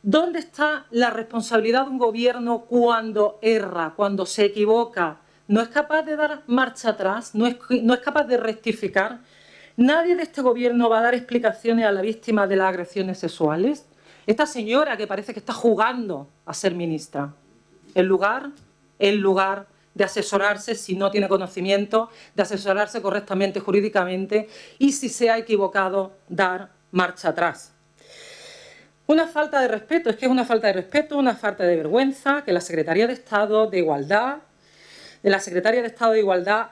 ¿Dónde está la responsabilidad de un Gobierno cuando erra, cuando se equivoca? ¿No es capaz de dar marcha atrás? ¿No es capaz de rectificar? ¿Nadie de este Gobierno va a dar explicaciones a la víctima de las agresiones sexuales? Esta señora que parece que está jugando a ser ministra, en lugar de asesorarse si no tiene conocimiento, de asesorarse correctamente jurídicamente y si se ha equivocado, dar marcha atrás. Una falta de respeto, es que es una falta de respeto, una falta de vergüenza que la Secretaría de Estado de Igualdad,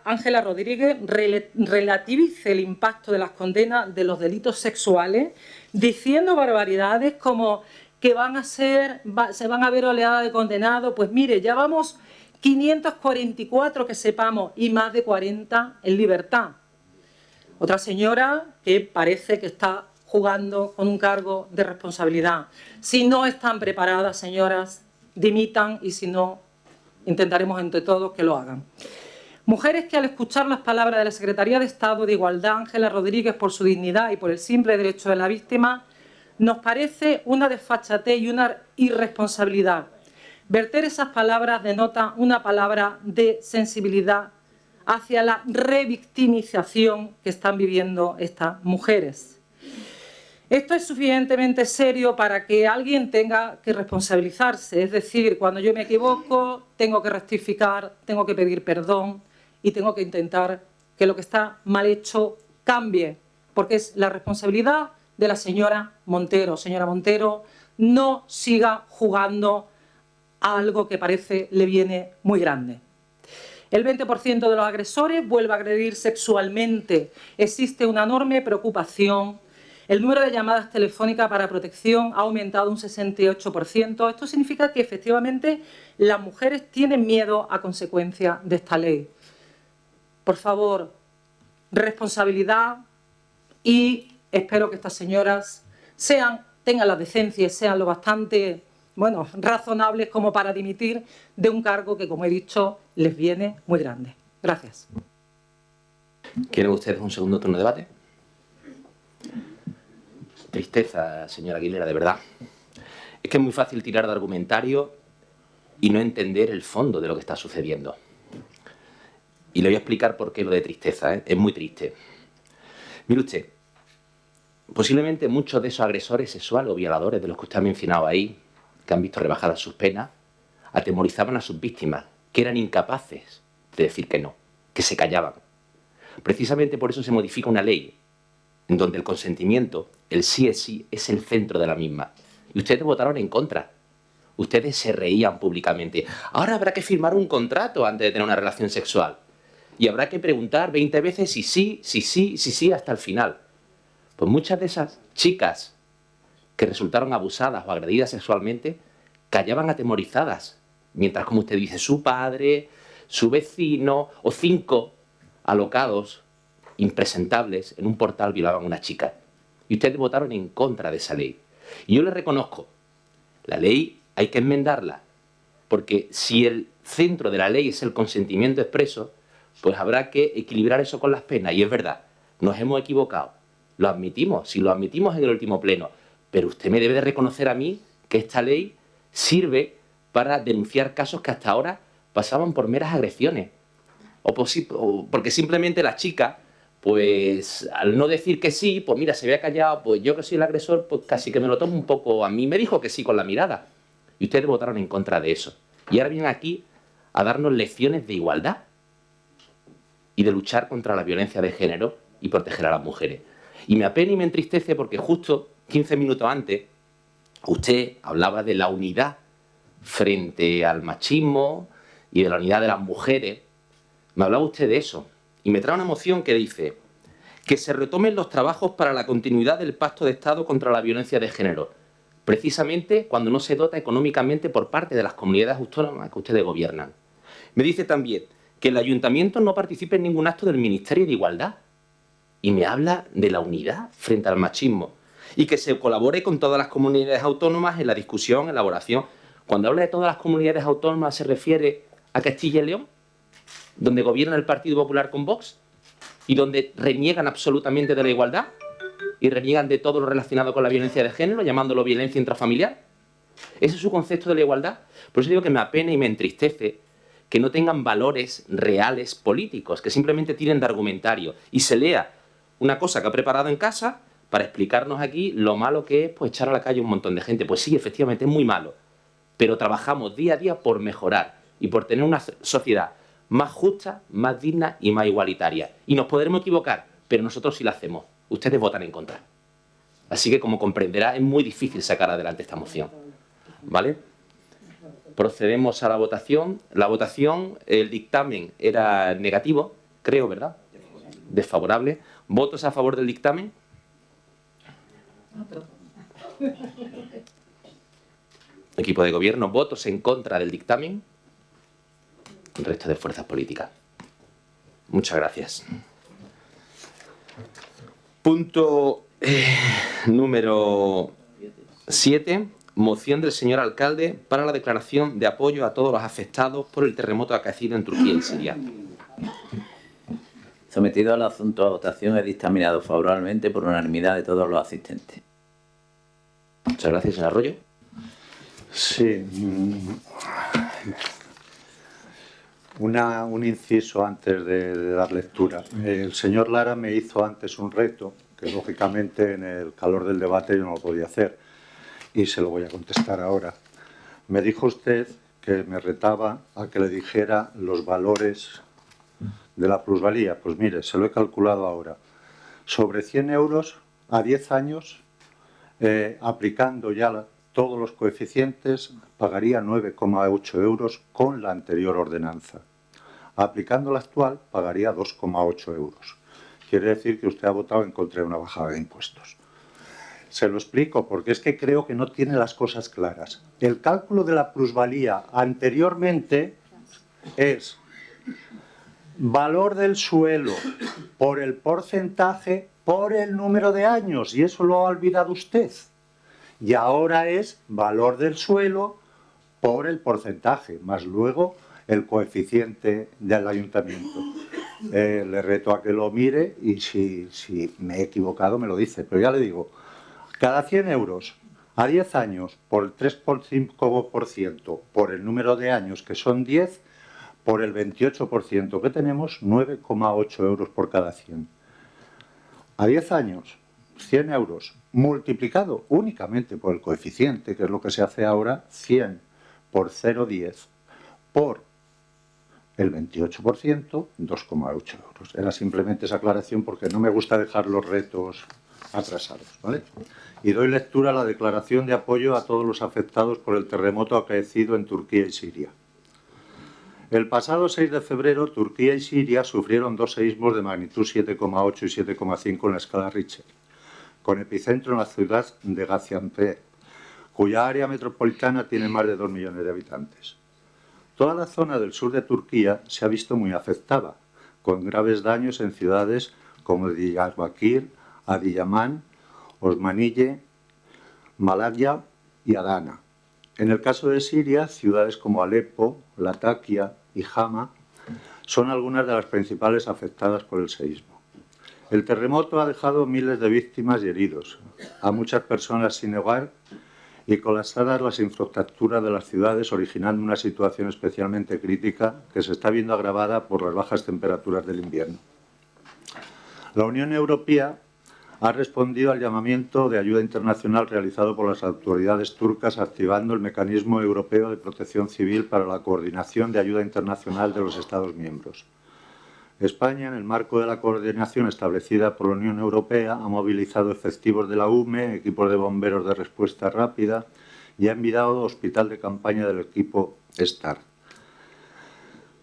Ángela Rodríguez, relativice el impacto de las condenas de los delitos sexuales, diciendo barbaridades como que se van a ver oleadas de condenados. Pues mire, ya vamos 544 que sepamos y más de 40 en libertad. Otra señora que parece que está jugando con un cargo de responsabilidad. Si no están preparadas, señoras, dimitan y si no, intentaremos entre todos que lo hagan. Mujeres que al escuchar las palabras de la Secretaría de Estado de Igualdad, Ángela Rodríguez, por su dignidad y por el simple derecho de la víctima, nos parece una desfachatez y una irresponsabilidad. Verter esas palabras denota una palabra de sensibilidad hacia la revictimización que están viviendo estas mujeres. Esto es suficientemente serio para que alguien tenga que responsabilizarse, es decir, cuando yo me equivoco, tengo que rectificar, tengo que pedir perdón y tengo que intentar que lo que está mal hecho cambie, porque es la responsabilidad de la señora Montero. Señora Montero, no siga jugando a algo que parece le viene muy grande. El 20% de los agresores vuelve a agredir sexualmente. Existe una enorme preocupación. El número de llamadas telefónicas para protección ha aumentado un 68%. Esto significa que efectivamente las mujeres tienen miedo a consecuencia de esta ley. Por favor, responsabilidad y espero que estas señoras tengan la decencia y sean lo bastante razonables como para dimitir de un cargo que, como he dicho, les viene muy grande. Gracias. ¿Quieren ustedes un segundo turno de debate? Tristeza, señora Aguilera, de verdad. Es que es muy fácil tirar de argumentario y no entender el fondo de lo que está sucediendo. Y le voy a explicar por qué lo de tristeza, ¿eh? Es muy triste. Mire usted, posiblemente muchos de esos agresores sexuales o violadores de los que usted ha mencionado ahí, que han visto rebajadas sus penas, atemorizaban a sus víctimas, que eran incapaces de decir que no, que se callaban. Precisamente por eso se modifica una ley en donde el consentimiento, el sí es el centro de la misma. Y ustedes votaron en contra. Ustedes se reían públicamente. Ahora habrá que firmar un contrato antes de tener una relación sexual. Y habrá que preguntar 20 veces si sí, hasta el final. Pues muchas de esas chicas que resultaron abusadas o agredidas sexualmente callaban atemorizadas. Mientras, como usted dice, su padre, su vecino o 5 alocados impresentables en un portal violaban a una chica. Y ustedes votaron en contra de esa ley. Y yo les reconozco, la ley hay que enmendarla, porque si el centro de la ley es el consentimiento expreso, pues habrá que equilibrar eso con las penas. Y es verdad, nos hemos equivocado, lo admitimos, si lo admitimos en el último pleno, pero usted me debe de reconocer a mí que esta ley sirve para denunciar casos que hasta ahora pasaban por meras agresiones. O porque simplemente la chica, pues al no decir que sí, pues mira, se había callado, pues yo que soy el agresor, pues casi que me lo tomo un poco a mí. Me dijo que sí con la mirada. Y ustedes votaron en contra de eso. Y ahora vienen aquí a darnos lecciones de igualdad y de luchar contra la violencia de género y proteger a las mujeres. Y me apena y me entristece porque justo 15 minutos antes usted hablaba de la unidad frente al machismo y de la unidad de las mujeres. Me hablaba usted de eso. Y me trae una moción que dice que se retomen los trabajos para la continuidad del Pacto de Estado contra la violencia de género, precisamente cuando no se dota económicamente por parte de las comunidades autónomas que ustedes gobiernan. Me dice también que el ayuntamiento no participe en ningún acto del Ministerio de Igualdad. Y me habla de la unidad frente al machismo y que se colabore con todas las comunidades autónomas en la discusión, elaboración. Cuando habla de todas las comunidades autónomas, ¿se refiere a Castilla y León, donde gobierna el Partido Popular con Vox y donde reniegan absolutamente de la igualdad y reniegan de todo lo relacionado con la violencia de género, llamándolo violencia intrafamiliar? ¿Ese es su concepto de la igualdad? Por eso digo que me apena y me entristece que no tengan valores reales políticos, que simplemente tienen de argumentario y se lea una cosa que ha preparado en casa para explicarnos aquí lo malo que es pues echar a la calle un montón de gente. Pues sí, efectivamente es muy malo, pero trabajamos día a día por mejorar y por tener una sociedad más justa, más digna y más igualitaria. Y nos podremos equivocar, pero nosotros sí la hacemos. Ustedes votan en contra. Así que, como comprenderá, es muy difícil sacar adelante esta moción. ¿Vale? Procedemos a la votación. La votación, el dictamen era negativo, creo, ¿verdad? Desfavorable. ¿Votos a favor del dictamen? Equipo de gobierno, ¿votos en contra del dictamen? El resto de fuerzas políticas. Muchas gracias. Punto número 7. Moción del señor alcalde para la declaración de apoyo a todos los afectados por el terremoto acaecido en Turquía y Siria. Sometido al asunto a votación, he dictaminado favorablemente por unanimidad de todos los asistentes. Muchas gracias, señor Arroyo. Sí. Un inciso antes de dar lectura. El señor Lara me hizo antes un reto, que lógicamente en el calor del debate yo no lo podía hacer, y se lo voy a contestar ahora. Me dijo usted que me retaba a que le dijera los valores de la plusvalía. Pues mire, se lo he calculado ahora. Sobre 100 euros a 10 años, aplicando ya todos los coeficientes, pagaría 9,8 euros con la anterior ordenanza. Aplicando la actual, pagaría 2,8 euros. Quiere decir que usted ha votado en contra de una bajada de impuestos. Se lo explico porque es que creo que no tiene las cosas claras. El cálculo de la plusvalía anteriormente es valor del suelo por el porcentaje por el número de años, y eso lo ha olvidado usted. Y ahora es valor del suelo por el porcentaje, más luego el coeficiente del ayuntamiento. Le reto a que lo mire y si me he equivocado me lo dice, pero ya le digo, cada 100 euros a 10 años por el 3,5% por el número de años, que son 10, por el 28% que tenemos, 9,8 euros por cada 100. A 10 años, 100 euros, multiplicado únicamente por el coeficiente, que es lo que se hace ahora, 100 por 0,10 por el 28%, 2,8 euros. Era simplemente esa aclaración porque no me gusta dejar los retos atrasados, ¿vale? Y doy lectura a la declaración de apoyo a todos los afectados por el terremoto acaecido en Turquía y Siria. El pasado 6 de febrero, Turquía y Siria sufrieron dos seísmos de magnitud 7,8 y 7,5 en la escala Richter, con epicentro en la ciudad de Gaziantep, cuya área metropolitana tiene más de 2 millones de habitantes. Toda la zona del sur de Turquía se ha visto muy afectada, con graves daños en ciudades como Diyarbakir, Adiyaman, Osmaniye, Malatya y Adana. En el caso de Siria, ciudades como Alepo, Latakia y Hama son algunas de las principales afectadas por el seísmo. El terremoto ha dejado miles de víctimas y heridos, a muchas personas sin hogar y colapsadas las infraestructuras de las ciudades, originando una situación especialmente crítica que se está viendo agravada por las bajas temperaturas del invierno. La Unión Europea ha respondido al llamamiento de ayuda internacional realizado por las autoridades turcas, activando el Mecanismo Europeo de Protección Civil para la coordinación de ayuda internacional de los Estados miembros. España, en el marco de la coordinación establecida por la Unión Europea, ha movilizado efectivos de la UME, equipos de bomberos de respuesta rápida y ha enviado hospital de campaña del equipo STAR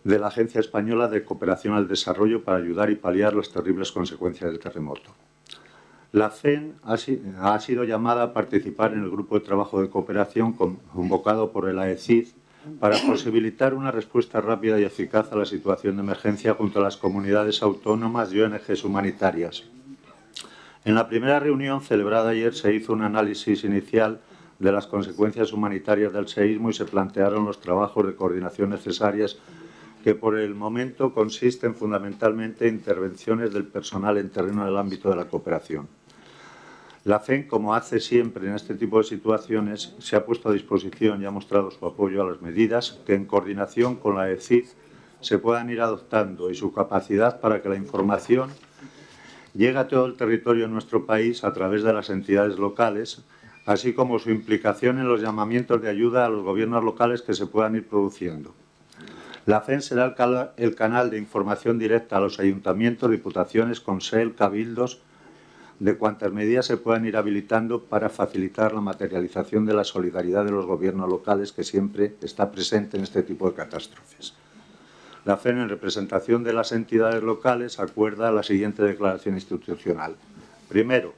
de la Agencia Española de Cooperación al Desarrollo para ayudar y paliar las terribles consecuencias del terremoto. La CEN ha sido llamada a participar en el grupo de trabajo de cooperación convocado por el AECID para posibilitar una respuesta rápida y eficaz a la situación de emergencia junto a las comunidades autónomas y ONGs humanitarias. En la primera reunión celebrada ayer se hizo un análisis inicial de las consecuencias humanitarias del seísmo y se plantearon los trabajos de coordinación necesarias que por el momento consisten fundamentalmente en intervenciones del personal en terreno del ámbito de la cooperación. La CEN, como hace siempre en este tipo de situaciones, se ha puesto a disposición y ha mostrado su apoyo a las medidas que, en coordinación con la ECID, se puedan ir adoptando y su capacidad para que la información llegue a todo el territorio de nuestro país a través de las entidades locales, así como su implicación en los llamamientos de ayuda a los gobiernos locales que se puedan ir produciendo. La FEN será el canal de información directa a los ayuntamientos, diputaciones, consell, cabildos, de cuantas medidas se puedan ir habilitando para facilitar la materialización de la solidaridad de los gobiernos locales, que siempre está presente en este tipo de catástrofes. La FEN, en representación de las entidades locales, acuerda la siguiente declaración institucional. Primero,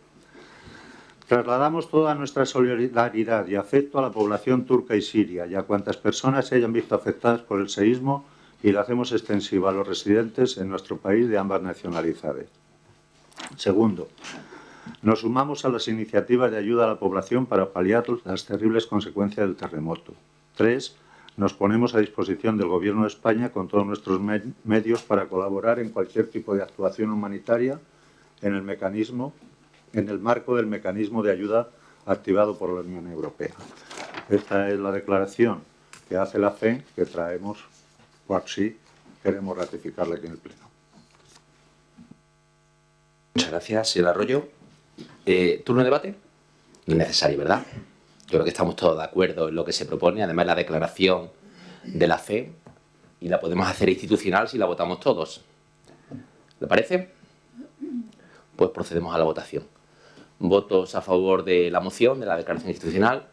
trasladamos toda nuestra solidaridad y afecto a la población turca y siria y a cuantas personas se hayan visto afectadas por el seísmo, y la hacemos extensiva a los residentes en nuestro país de ambas nacionalidades. Segundo, nos sumamos a las iniciativas de ayuda a la población para paliar las terribles consecuencias del terremoto. 3. Nos ponemos a disposición del Gobierno de España con todos nuestros medios para colaborar en cualquier tipo de actuación humanitaria en el marco del mecanismo de ayuda activado por la Unión Europea. Esta es la declaración que hace la FEN, que traemos, por si queremos ratificarla aquí en el Pleno. Muchas gracias, señor Arroyo. ¿Turno de debate? Innecesario, ¿verdad? Yo creo que estamos todos de acuerdo en lo que se propone. Además, la declaración de la FE, y la podemos hacer institucional si la votamos todos. ¿Le parece? Pues procedemos a la votación. ¿Votos a favor de la moción, de la declaración institucional?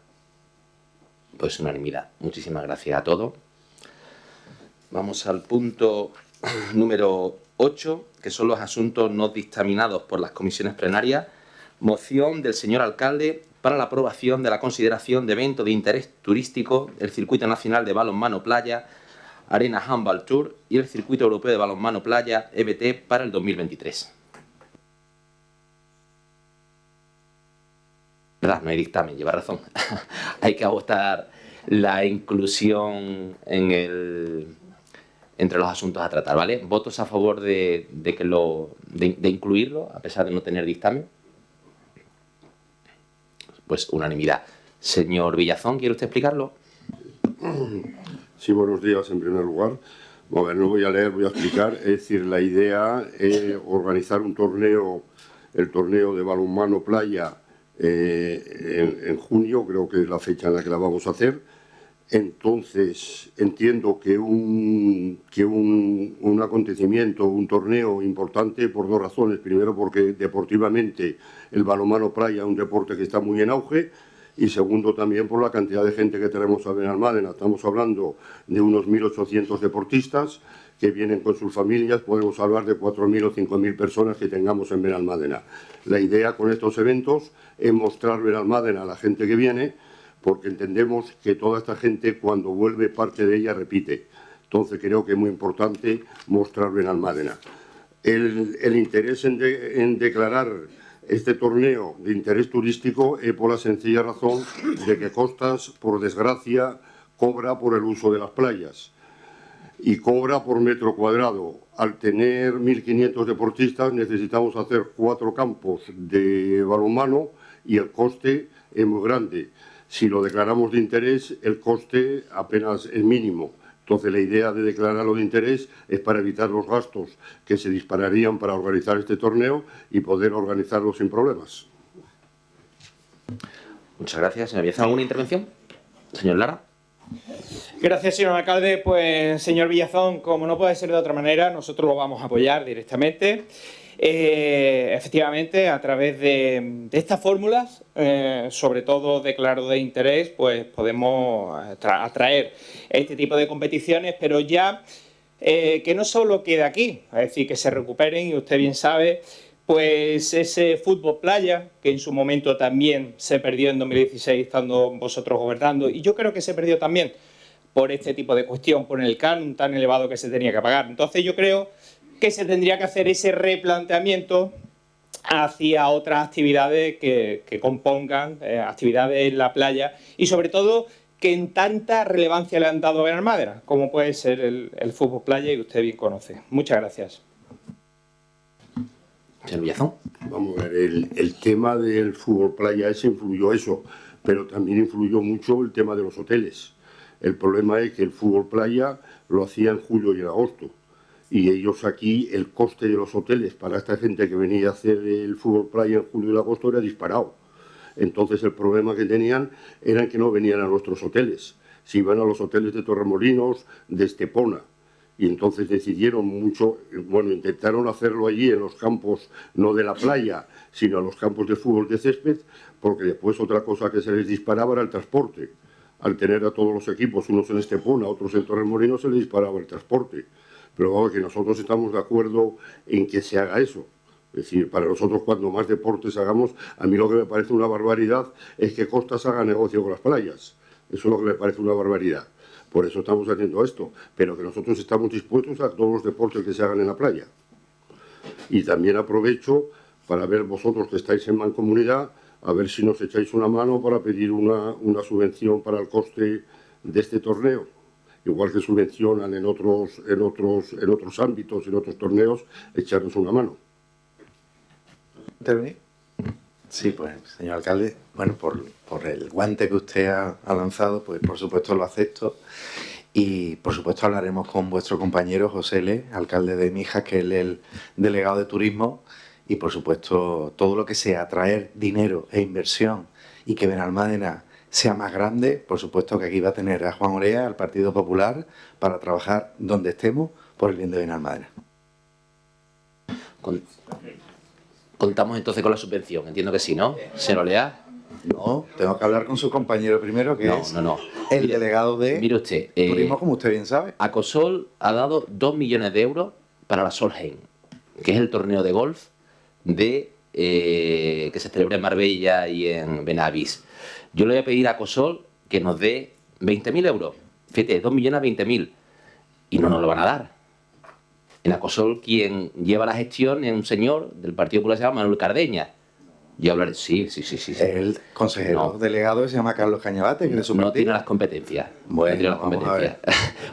Pues unanimidad. Muchísimas gracias a todos. Vamos al punto número 8, que son los asuntos no dictaminados por las comisiones plenarias. Moción del señor alcalde para la aprobación de la consideración de evento de interés turístico, el Circuito Nacional de Balonmano Playa, Arena Handball Tour y el Circuito Europeo de Balonmano Playa, EBT, para el 2023. ¿Verdad? No hay dictamen, lleva razón. Hay que votar la inclusión entre los asuntos a tratar, ¿vale? ¿Votos a favor de incluirlo, a pesar de no tener dictamen? Pues unanimidad. Señor Villazón, ¿quiere usted explicarlo? Sí, buenos días en primer lugar. A ver, no voy a leer, voy a explicar. Es decir, la idea es organizar un torneo, el torneo de balonmano playa en junio, creo que es la fecha en la que la vamos a hacer. Entonces, entiendo que un acontecimiento, un torneo importante por dos razones. Primero, porque deportivamente el balonmano playa es un deporte que está muy en auge, y segundo, también por la cantidad de gente que tenemos en Benalmádena. Estamos hablando de unos 1.800 deportistas que vienen con sus familias. Podemos hablar de 4.000 o 5.000 personas que tengamos en Benalmádena. La idea con estos eventos es mostrar Benalmádena a la gente que viene, porque entendemos que toda esta gente, cuando vuelve, parte de ella repite. Entonces creo que es muy importante mostrar Benalmádena. El interés en declarar este torneo de interés turístico es por la sencilla razón de que Costas, por desgracia, cobra por el uso de las playas y cobra por metro cuadrado. Al tener 1.500 deportistas necesitamos hacer 4 campos de balonmano y el coste es muy grande. Si lo declaramos de interés, el coste apenas es mínimo. Entonces, la idea de declararlo de interés es para evitar los gastos que se dispararían para organizar este torneo y poder organizarlo sin problemas. Muchas gracias. Señor Villazón, ¿alguna intervención? Señor Lara. Gracias, señor alcalde. Pues, señor Villazón, como no puede ser de otra manera, nosotros lo vamos a apoyar directamente. Efectivamente, a través de estas fórmulas, sobre todo declaro de interés, pues podemos atraer este tipo de competiciones, pero ya que no solo quede aquí, es decir, que se recuperen, y usted bien sabe, pues ese fútbol playa, que en su momento también se perdió en 2016 estando vosotros gobernando, y yo creo que se perdió también por este tipo de cuestión, por el canon tan elevado que se tenía que pagar. Entonces yo creo que se tendría que hacer ese replanteamiento hacia otras actividades que compongan actividades en la playa, y sobre todo que en tanta relevancia le han dado a Benalmádena, como puede ser el fútbol playa, y usted bien conoce. Muchas gracias. Señor Villazón. Vamos a ver, el tema del fútbol playa influyó eso, pero también influyó mucho el tema de los hoteles. El problema es que el fútbol playa lo hacía en julio y en agosto. Y ellos aquí, el coste de los hoteles para esta gente que venía a hacer el fútbol playa en julio y agosto era disparado. Entonces el problema que tenían era que no venían a nuestros hoteles. Se iban a los hoteles de Torremolinos, de Estepona. y entonces decidieron mucho, bueno, intentaron hacerlo allí en los campos, no de la playa, sino en los campos de fútbol de césped, porque después otra cosa que se les disparaba era el transporte. Al tener a todos los equipos, unos en Estepona, otros en Torremolinos, se les disparaba el transporte. Pero vamos, que nosotros estamos de acuerdo en que se haga eso. Es decir, para nosotros cuando más deportes hagamos, a mí lo que me parece una barbaridad es que Costas haga negocio con las playas. Eso es lo que me parece una barbaridad. Por eso estamos haciendo esto, pero que nosotros estamos dispuestos a todos los deportes que se hagan en la playa. Y también aprovecho para ver vosotros que estáis en Mancomunidad, a ver si nos echáis una mano para pedir una subvención para el coste de este torneo. Igual que subvencionan en otros ámbitos, en otros torneos, echarnos una mano. ¿Intervenir? Sí, pues, señor alcalde, bueno, por el guante que usted ha lanzado, pues por supuesto lo acepto y por supuesto hablaremos con vuestro compañero José L., alcalde de Mijas, que es el delegado de turismo, y por supuesto todo lo que sea atraer dinero e inversión y que Benalmádena sea más grande, por supuesto que aquí va a tener a Juan Orea, al Partido Popular, para trabajar donde estemos por el bien de Benalmádena. Contamos entonces con la subvención, entiendo que sí, ¿no? Señor Olea. No, tengo que hablar con su compañero primero, que es el delegado de turismo, como usted bien sabe. Acosol ha dado 2 millones de euros para la Solheim, que es el torneo de golf que se celebra en Marbella y en Benavís. Yo le voy a pedir a Acosol que nos dé 20.000 euros. Fíjate, 2 millones a 20.000. Y no nos lo van a dar. En Acosol quien lleva la gestión es un señor del Partido Popular, se llama Manuel Cardeña. Yo hablaré, sí. El consejero delegado se llama Carlos Cañabate, que es de su partido. No tiene las competencias. Bueno, no tiene las vamos competencias.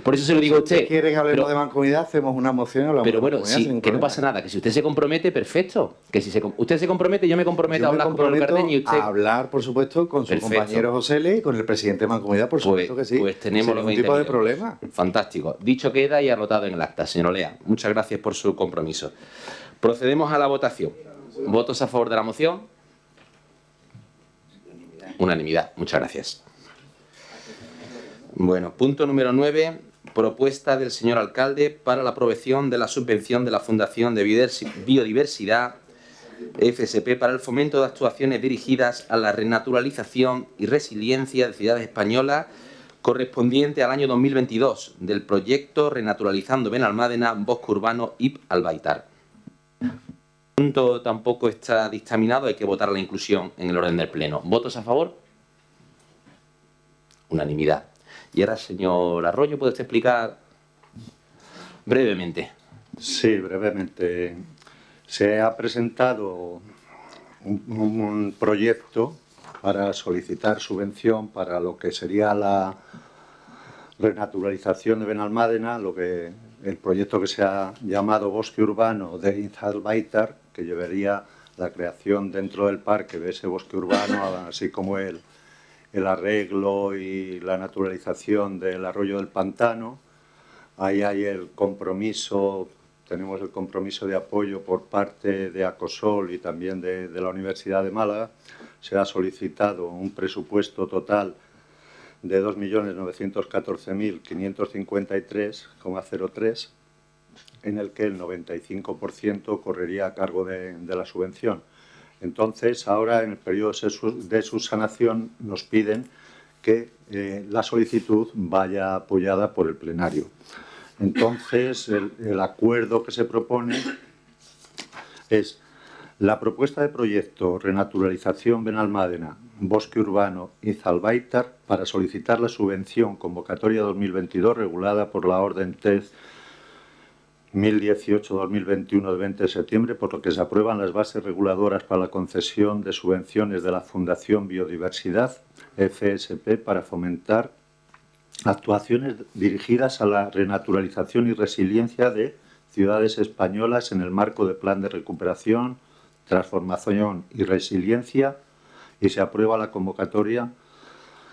Por eso se lo digo a usted. Si quiere que hablemos de Mancomunidad, hacemos una moción y hablamos pero bueno, de Mancomunidad, sí, que problema. no pasa nada, que si usted se compromete, perfecto. Que si usted se compromete, yo me comprometo a hablar con Manuel Cardeña y usted... a hablar, por supuesto, con su compañero José L. y con el presidente de Mancomunidad, por supuesto que sí. Pues tenemos los 20.000 tipo de problema. Fantástico. Dicho queda y anotado en el acta, señor Olea. Muchas gracias por su compromiso. Procedemos a la votación. ¿Votos a favor de la moción? Unanimidad. Muchas gracias. Bueno, punto número 9. Propuesta del señor alcalde para la aprobación de la subvención de la Fundación de Biodiversidad FSP para el fomento de actuaciones dirigidas a la renaturalización y resiliencia de ciudades españolas correspondiente al año 2022 del proyecto Renaturalizando Benalmádena, Bosque Urbano IP Albaitar. El punto tampoco está dictaminado, hay que votar la inclusión en el orden del Pleno. ¿Votos a favor? Unanimidad. Y ahora, señor Arroyo, ¿puede usted explicar brevemente? Sí, brevemente. Se ha presentado un proyecto para solicitar subvención para lo que sería la renaturalización de Benalmádena, el proyecto que se ha llamado Bosque Urbano de Izalbaitar, que llevaría la creación dentro del parque de ese bosque urbano, así como el arreglo y la naturalización del arroyo del pantano. Ahí hay el compromiso, tenemos el compromiso de apoyo por parte de Acosol y también de la Universidad de Málaga. Se ha solicitado un presupuesto total de 2.914.553,03, en el que el 95% correría a cargo de la subvención. Entonces, ahora en el periodo de subsanación nos piden que la solicitud vaya apoyada por el plenario. Entonces, el acuerdo que se propone es la propuesta de proyecto Renaturalización Benalmádena, Bosque Urbano Izalbaitar para solicitar la subvención convocatoria 2022 regulada por la Orden TEZ 1018-2021 de 20 de septiembre, por lo que se aprueban las bases reguladoras para la concesión de subvenciones de la Fundación Biodiversidad FSP para fomentar actuaciones dirigidas a la renaturalización y resiliencia de ciudades españolas en el marco del Plan de Recuperación, Transformación y Resiliencia, y se aprueba la convocatoria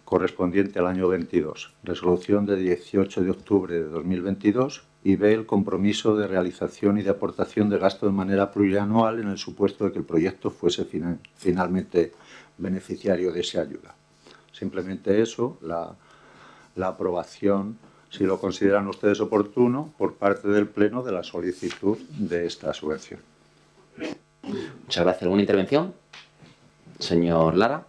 correspondiente al año 22. Resolución de 18 de octubre de 2022 y ve el compromiso de realización y de aportación de gasto de manera plurianual en el supuesto de que el proyecto fuese finalmente beneficiario de esa ayuda. Simplemente eso, la aprobación si lo consideran ustedes oportuno, por parte del Pleno de la solicitud de esta subvención. Muchas gracias. ¿Alguna intervención? Señor Lara.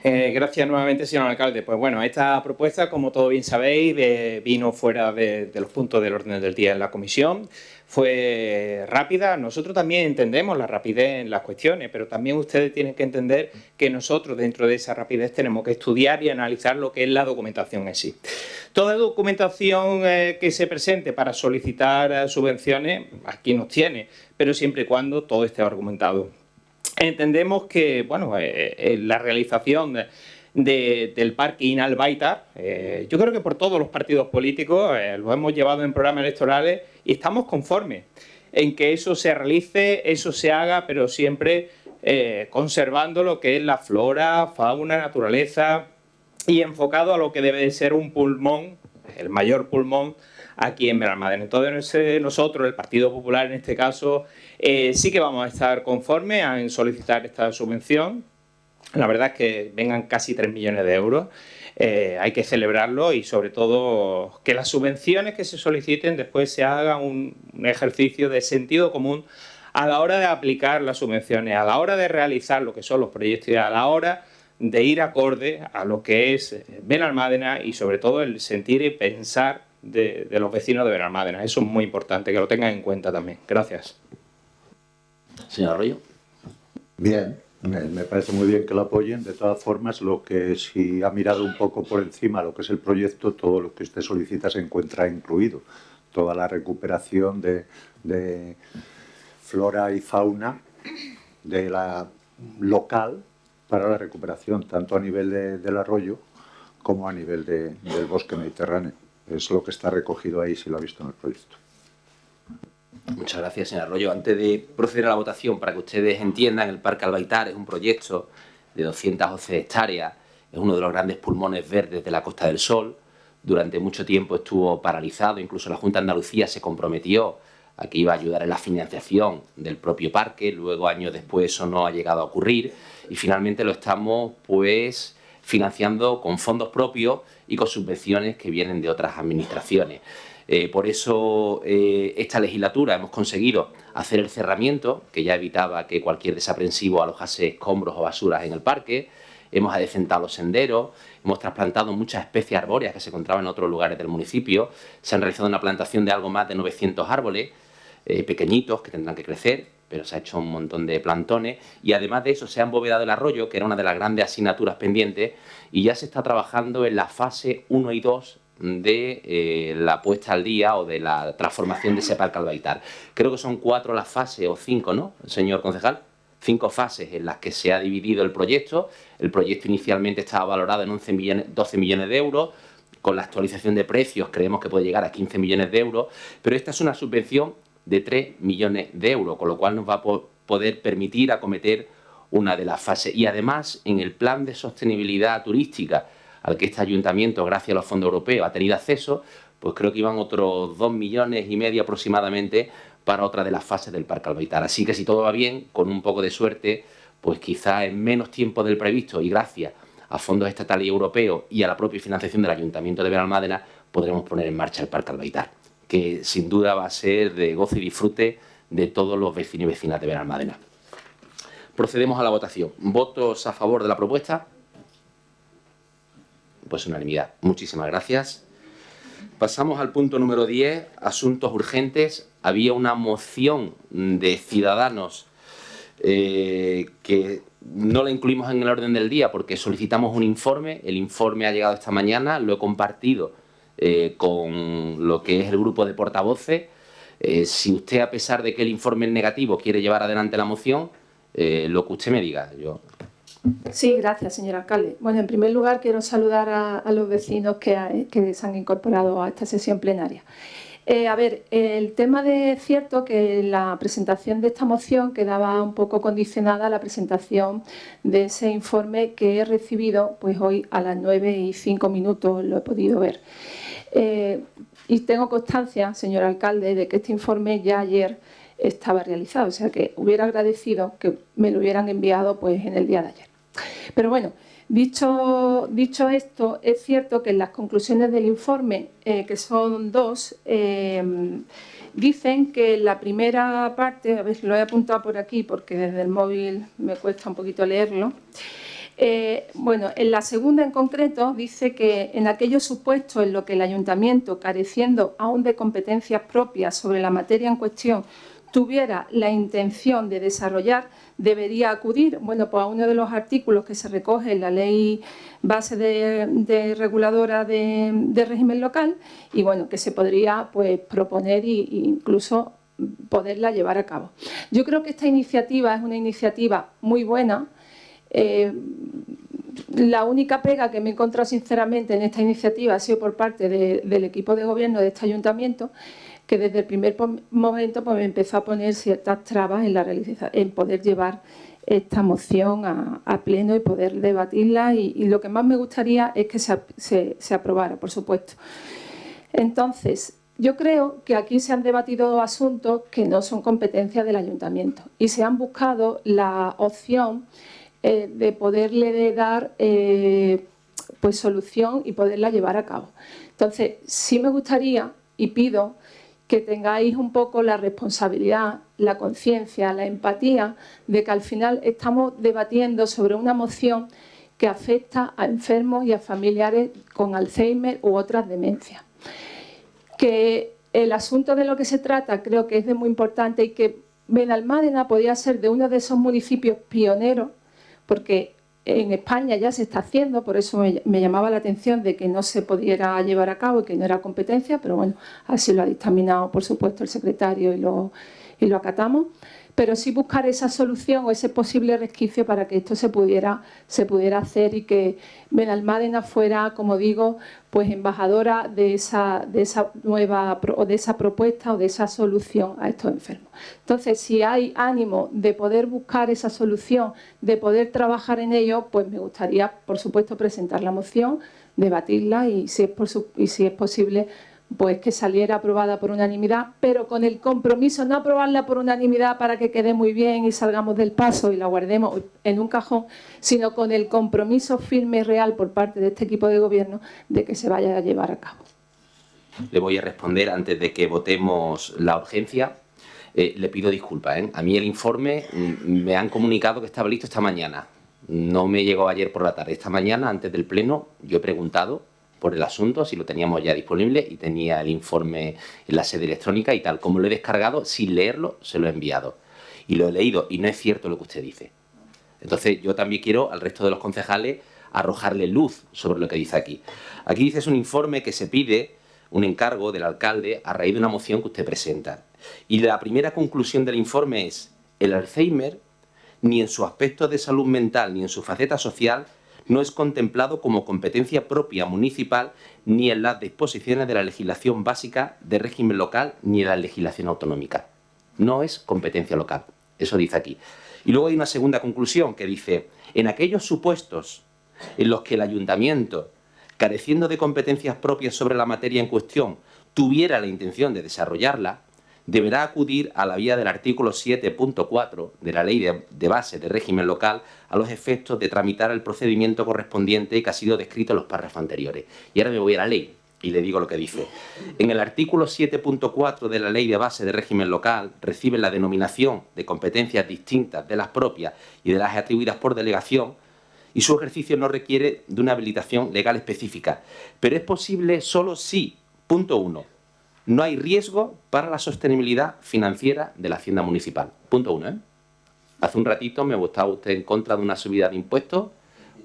Gracias nuevamente, señor alcalde. Pues bueno, esta propuesta, como todos bien sabéis, vino fuera de los puntos del orden del día en la comisión. Fue rápida. Nosotros también entendemos la rapidez en las cuestiones, pero también ustedes tienen que entender que nosotros, dentro de esa rapidez, tenemos que estudiar y analizar lo que es la documentación en sí. Toda documentación que se presente para solicitar subvenciones, aquí nos tiene, pero siempre y cuando todo esté argumentado. Entendemos que, bueno, la realización del parque Inalbaitar, yo creo que por todos los partidos políticos lo hemos llevado en programas electorales y estamos conformes en que eso se realice, eso se haga, pero siempre conservando lo que es la flora, fauna, naturaleza y enfocado a lo que debe de ser un pulmón, el mayor pulmón aquí en Benalmádena. Entonces nosotros, el Partido Popular en este caso, sí que vamos a estar conformes en solicitar esta subvención. La verdad es que vengan casi 3 millones de euros. Hay que celebrarlo y sobre todo que las subvenciones que se soliciten después se haga un ejercicio de sentido común a la hora de aplicar las subvenciones, a la hora de realizar lo que son los proyectos y a la hora de ir acorde a lo que es Benalmádena y sobre todo el sentir y pensar de los vecinos de Benalmádena. Eso es muy importante, que lo tengan en cuenta también. Gracias. Señor Arroyo. Bien, me parece muy bien que lo apoyen. De todas formas, lo que si ha mirado un poco por encima lo que es el proyecto, todo lo que usted solicita se encuentra incluido. Toda la recuperación de flora y fauna de la local para la recuperación, tanto a nivel del arroyo como a nivel del bosque mediterráneo. Es lo que está recogido ahí, si lo ha visto en el proyecto. Muchas gracias, señor Arroyo. Antes de proceder a la votación, para que ustedes entiendan, el Parque Albaitar es un proyecto de 211 hectáreas, es uno de los grandes pulmones verdes de la Costa del Sol. Durante mucho tiempo estuvo paralizado, incluso la Junta de Andalucía se comprometió a que iba a ayudar en la financiación del propio parque. Luego, años después, eso no ha llegado a ocurrir y finalmente lo estamos pues financiando con fondos propios y con subvenciones que vienen de otras administraciones. Por eso esta legislatura hemos conseguido hacer el cerramiento, que ya evitaba que cualquier desaprensivo alojase escombros o basuras en el parque. Hemos adecentado los senderos, hemos trasplantado muchas especies arbóreas que se encontraban en otros lugares del municipio. Se han realizado una plantación de algo más de 900 árboles pequeñitos que tendrán que crecer, pero se ha hecho un montón de plantones y además de eso se ha embovedado el arroyo, que era una de las grandes asignaturas pendientes, y ya se está trabajando en la fase 1 y 2 de la puesta al día o de la transformación de ese Parque Albaitar. Creo que son 4 las fases, o 5, ¿no, señor concejal? 5 fases en las que se ha dividido el proyecto. El proyecto inicialmente estaba valorado en 12 millones de euros. Con la actualización de precios creemos que puede llegar a 15 millones de euros, pero esta es una subvención de 3 millones de euros, con lo cual nos va a poder permitir acometer una de las fases. Y además, en el plan de sostenibilidad turística al que este ayuntamiento, gracias a los fondos europeos, ha tenido acceso, pues creo que iban otros 2,5 millones aproximadamente para otra de las fases del Parque Albaitar. Así que si todo va bien, con un poco de suerte, pues quizá en menos tiempo del previsto y gracias a fondos estatales y europeos y a la propia financiación del Ayuntamiento de Benalmádena, podremos poner en marcha el Parque Albaitar, que sin duda va a ser de gozo y disfrute de todos los vecinos y vecinas de Benalmádena. Procedemos a la votación. ¿Votos a favor de la propuesta? Pues unanimidad. Muchísimas gracias. Pasamos al punto número 10, asuntos urgentes. Había una moción de Ciudadanos que no la incluimos en el orden del día porque solicitamos un informe. El informe ha llegado esta mañana, lo he compartido con lo que es el grupo de portavoces. Si usted, a pesar de que el informe es negativo, quiere llevar adelante la moción, lo que usted me diga. Sí, gracias, señor alcalde. Bueno, en primer lugar quiero saludar a los vecinos que se han incorporado a esta sesión plenaria. El tema de cierto que la presentación de esta moción quedaba un poco condicionada a la presentación de ese informe que he recibido pues hoy a las 9:05, lo he podido ver. Y tengo constancia, señor alcalde, de que este informe ya ayer estaba realizado, o sea que hubiera agradecido que me lo hubieran enviado pues en el día de ayer. Pero bueno, dicho esto, es cierto que en las conclusiones del informe, que son 2, dicen que la primera parte, a ver si lo he apuntado por aquí porque desde el móvil me cuesta un poquito leerlo. Bueno, en la segunda en concreto dice que en aquellos supuestos en los que el ayuntamiento, careciendo aún de competencias propias sobre la materia en cuestión, tuviera la intención de desarrollar, debería acudir, bueno, pues a uno de los artículos que se recoge en la ley base de reguladora de régimen local y bueno, que se podría pues proponer e incluso poderla llevar a cabo. Yo creo que esta iniciativa es una iniciativa muy buena. La única pega que me he encontrado sinceramente en esta iniciativa ha sido por parte del equipo de gobierno de este ayuntamiento, que desde el primer momento pues, me empezó a poner ciertas trabas en poder llevar esta moción a pleno y poder debatirla y lo que más me gustaría es que se aprobara, por supuesto. Entonces, yo creo que aquí se han debatido asuntos que no son competencia del ayuntamiento y se han buscado la opción de poderle dar pues solución y poderla llevar a cabo. Entonces, sí me gustaría y pido que tengáis un poco la responsabilidad, la conciencia, la empatía de que al final estamos debatiendo sobre una moción que afecta a enfermos y a familiares con Alzheimer u otras demencias. Que el asunto de lo que se trata creo que es de muy importante y que Benalmádena podría ser de uno de esos municipios pioneros, porque en España ya se está haciendo, por eso me llamaba la atención de que no se pudiera llevar a cabo y que no era competencia, pero bueno, así lo ha dictaminado, por supuesto, el secretario y lo acatamos. Pero sí buscar esa solución o ese posible resquicio para que esto se pudiera hacer y que Benalmádena fuera, como digo, pues embajadora de esa nueva o de esa propuesta o de esa solución a estos enfermos. Entonces, si hay ánimo de poder buscar esa solución, de poder trabajar en ello, pues me gustaría, por supuesto, presentar la moción, debatirla y si es posible, pues que saliera aprobada por unanimidad, pero con el compromiso, no aprobarla por unanimidad para que quede muy bien y salgamos del paso y la guardemos en un cajón, sino con el compromiso firme y real por parte de este equipo de gobierno de que se vaya a llevar a cabo. Le voy a responder antes de que votemos la urgencia. Le pido disculpas, ¿eh? A mí el informe me han comunicado que estaba listo esta mañana. No me llegó ayer por la tarde. Esta mañana, antes del pleno, yo he preguntado por el asunto, si lo teníamos ya disponible y tenía el informe en la sede electrónica y tal. Como lo he descargado, sin leerlo, se lo he enviado. Y lo he leído y no es cierto lo que usted dice. Entonces, yo también quiero al resto de los concejales arrojarle luz sobre lo que dice aquí. Aquí dice es un informe que se pide, un encargo del alcalde a raíz de una moción que usted presenta. Y la primera conclusión del informe es el Alzheimer, ni en su aspecto de salud mental ni en su faceta social, no es contemplado como competencia propia municipal ni en las disposiciones de la legislación básica de régimen local ni en la legislación autonómica. No es competencia local. Eso dice aquí. Y luego hay una segunda conclusión que dice, en aquellos supuestos en los que el ayuntamiento, careciendo de competencias propias sobre la materia en cuestión, tuviera la intención de desarrollarla, deberá acudir a la vía del artículo 7.4 de la Ley de Base de Régimen Local a los efectos de tramitar el procedimiento correspondiente que ha sido descrito en los párrafos anteriores. Y ahora me voy a la ley y le digo lo que dice. En el artículo 7.4 de la Ley de Base de Régimen Local recibe la denominación de competencias distintas de las propias y de las atribuidas por delegación y su ejercicio no requiere de una habilitación legal específica. Pero es posible solo si, punto 1, no hay riesgo para la sostenibilidad financiera de la hacienda municipal. Punto 1, ¿eh? Hace un ratito me votaba usted en contra de una subida de impuestos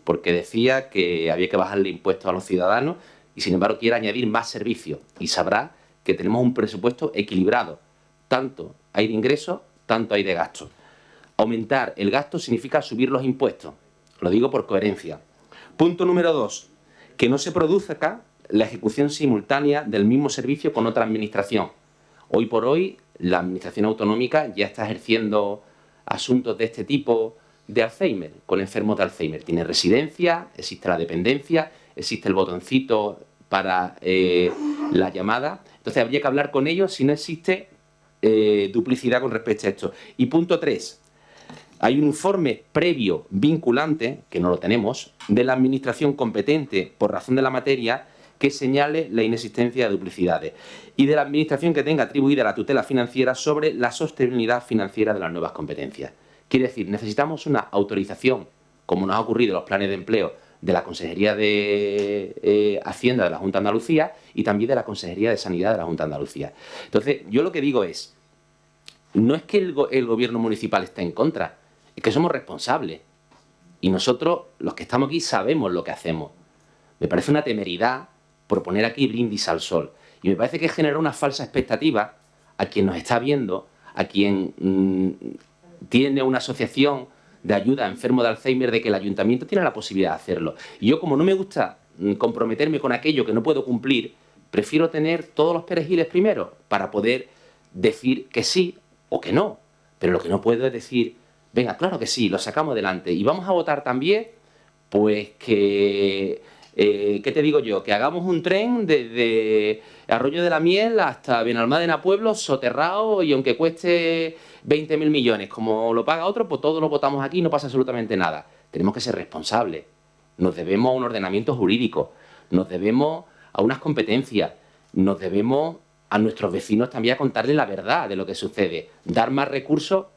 porque decía que había que bajarle impuestos a los ciudadanos y, sin embargo, quiere añadir más servicios. Y sabrá que tenemos un presupuesto equilibrado. Tanto hay de ingresos, tanto hay de gastos. Aumentar el gasto significa subir los impuestos. Lo digo por coherencia. Punto número 2. Que no se produzca la ejecución simultánea del mismo servicio con otra administración. Hoy por hoy, la administración autonómica ya está ejerciendo asuntos de este tipo de Alzheimer, con enfermos de Alzheimer. Tiene residencia, existe la dependencia, existe el botoncito para la llamada. Entonces, habría que hablar con ellos si no existe duplicidad con respecto a esto. Y punto 3. Hay un informe previo vinculante, que no lo tenemos, de la administración competente por razón de la materia que señale la inexistencia de duplicidades y de la administración que tenga atribuida la tutela financiera sobre la sostenibilidad financiera de las nuevas competencias. Quiere decir, necesitamos una autorización, como nos ha ocurrido en los planes de empleo de la Consejería de Hacienda de la Junta de Andalucía y también de la Consejería de Sanidad de la Junta de Andalucía. Entonces, yo lo que digo es, no es que el gobierno municipal esté en contra, es que somos responsables. Y nosotros, los que estamos aquí, sabemos lo que hacemos. Me parece una temeridad proponer aquí brindis al sol. Y me parece que genera una falsa expectativa a quien nos está viendo, a quien tiene una asociación de ayuda a enfermos de Alzheimer, de que el ayuntamiento tiene la posibilidad de hacerlo. Y yo, como no me gusta comprometerme con aquello que no puedo cumplir, prefiero tener todos los perejiles primero para poder decir que sí o que no. Pero lo que no puedo es decir, venga, claro que sí, lo sacamos adelante. Y vamos a votar también, pues que, ¿qué te digo yo? Que hagamos un tren desde Arroyo de la Miel hasta Benalmádena Pueblo, soterrado, y aunque cueste 20.000 millones, como lo paga otro, pues todos lo votamos aquí y no pasa absolutamente nada. Tenemos que ser responsables. Nos debemos a un ordenamiento jurídico, nos debemos a unas competencias, nos debemos a nuestros vecinos también a contarles la verdad de lo que sucede. Dar más recursos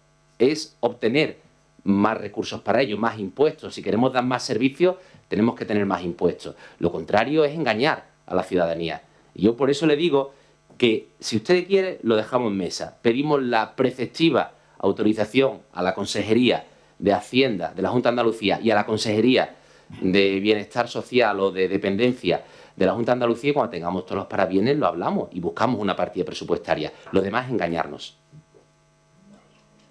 es obtener más recursos para ellos, más impuestos. Si queremos dar más servicios, tenemos que tener más impuestos. Lo contrario es engañar a la ciudadanía. Y yo por eso le digo que si usted quiere, lo dejamos en mesa. Pedimos la preceptiva autorización a la Consejería de Hacienda de la Junta de Andalucía y a la Consejería de Bienestar Social o de Dependencia de la Junta de Andalucía, y cuando tengamos todos los parabienes lo hablamos y buscamos una partida presupuestaria. Lo demás es engañarnos.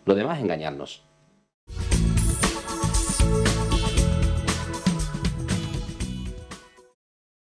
Lo demás es engañarnos.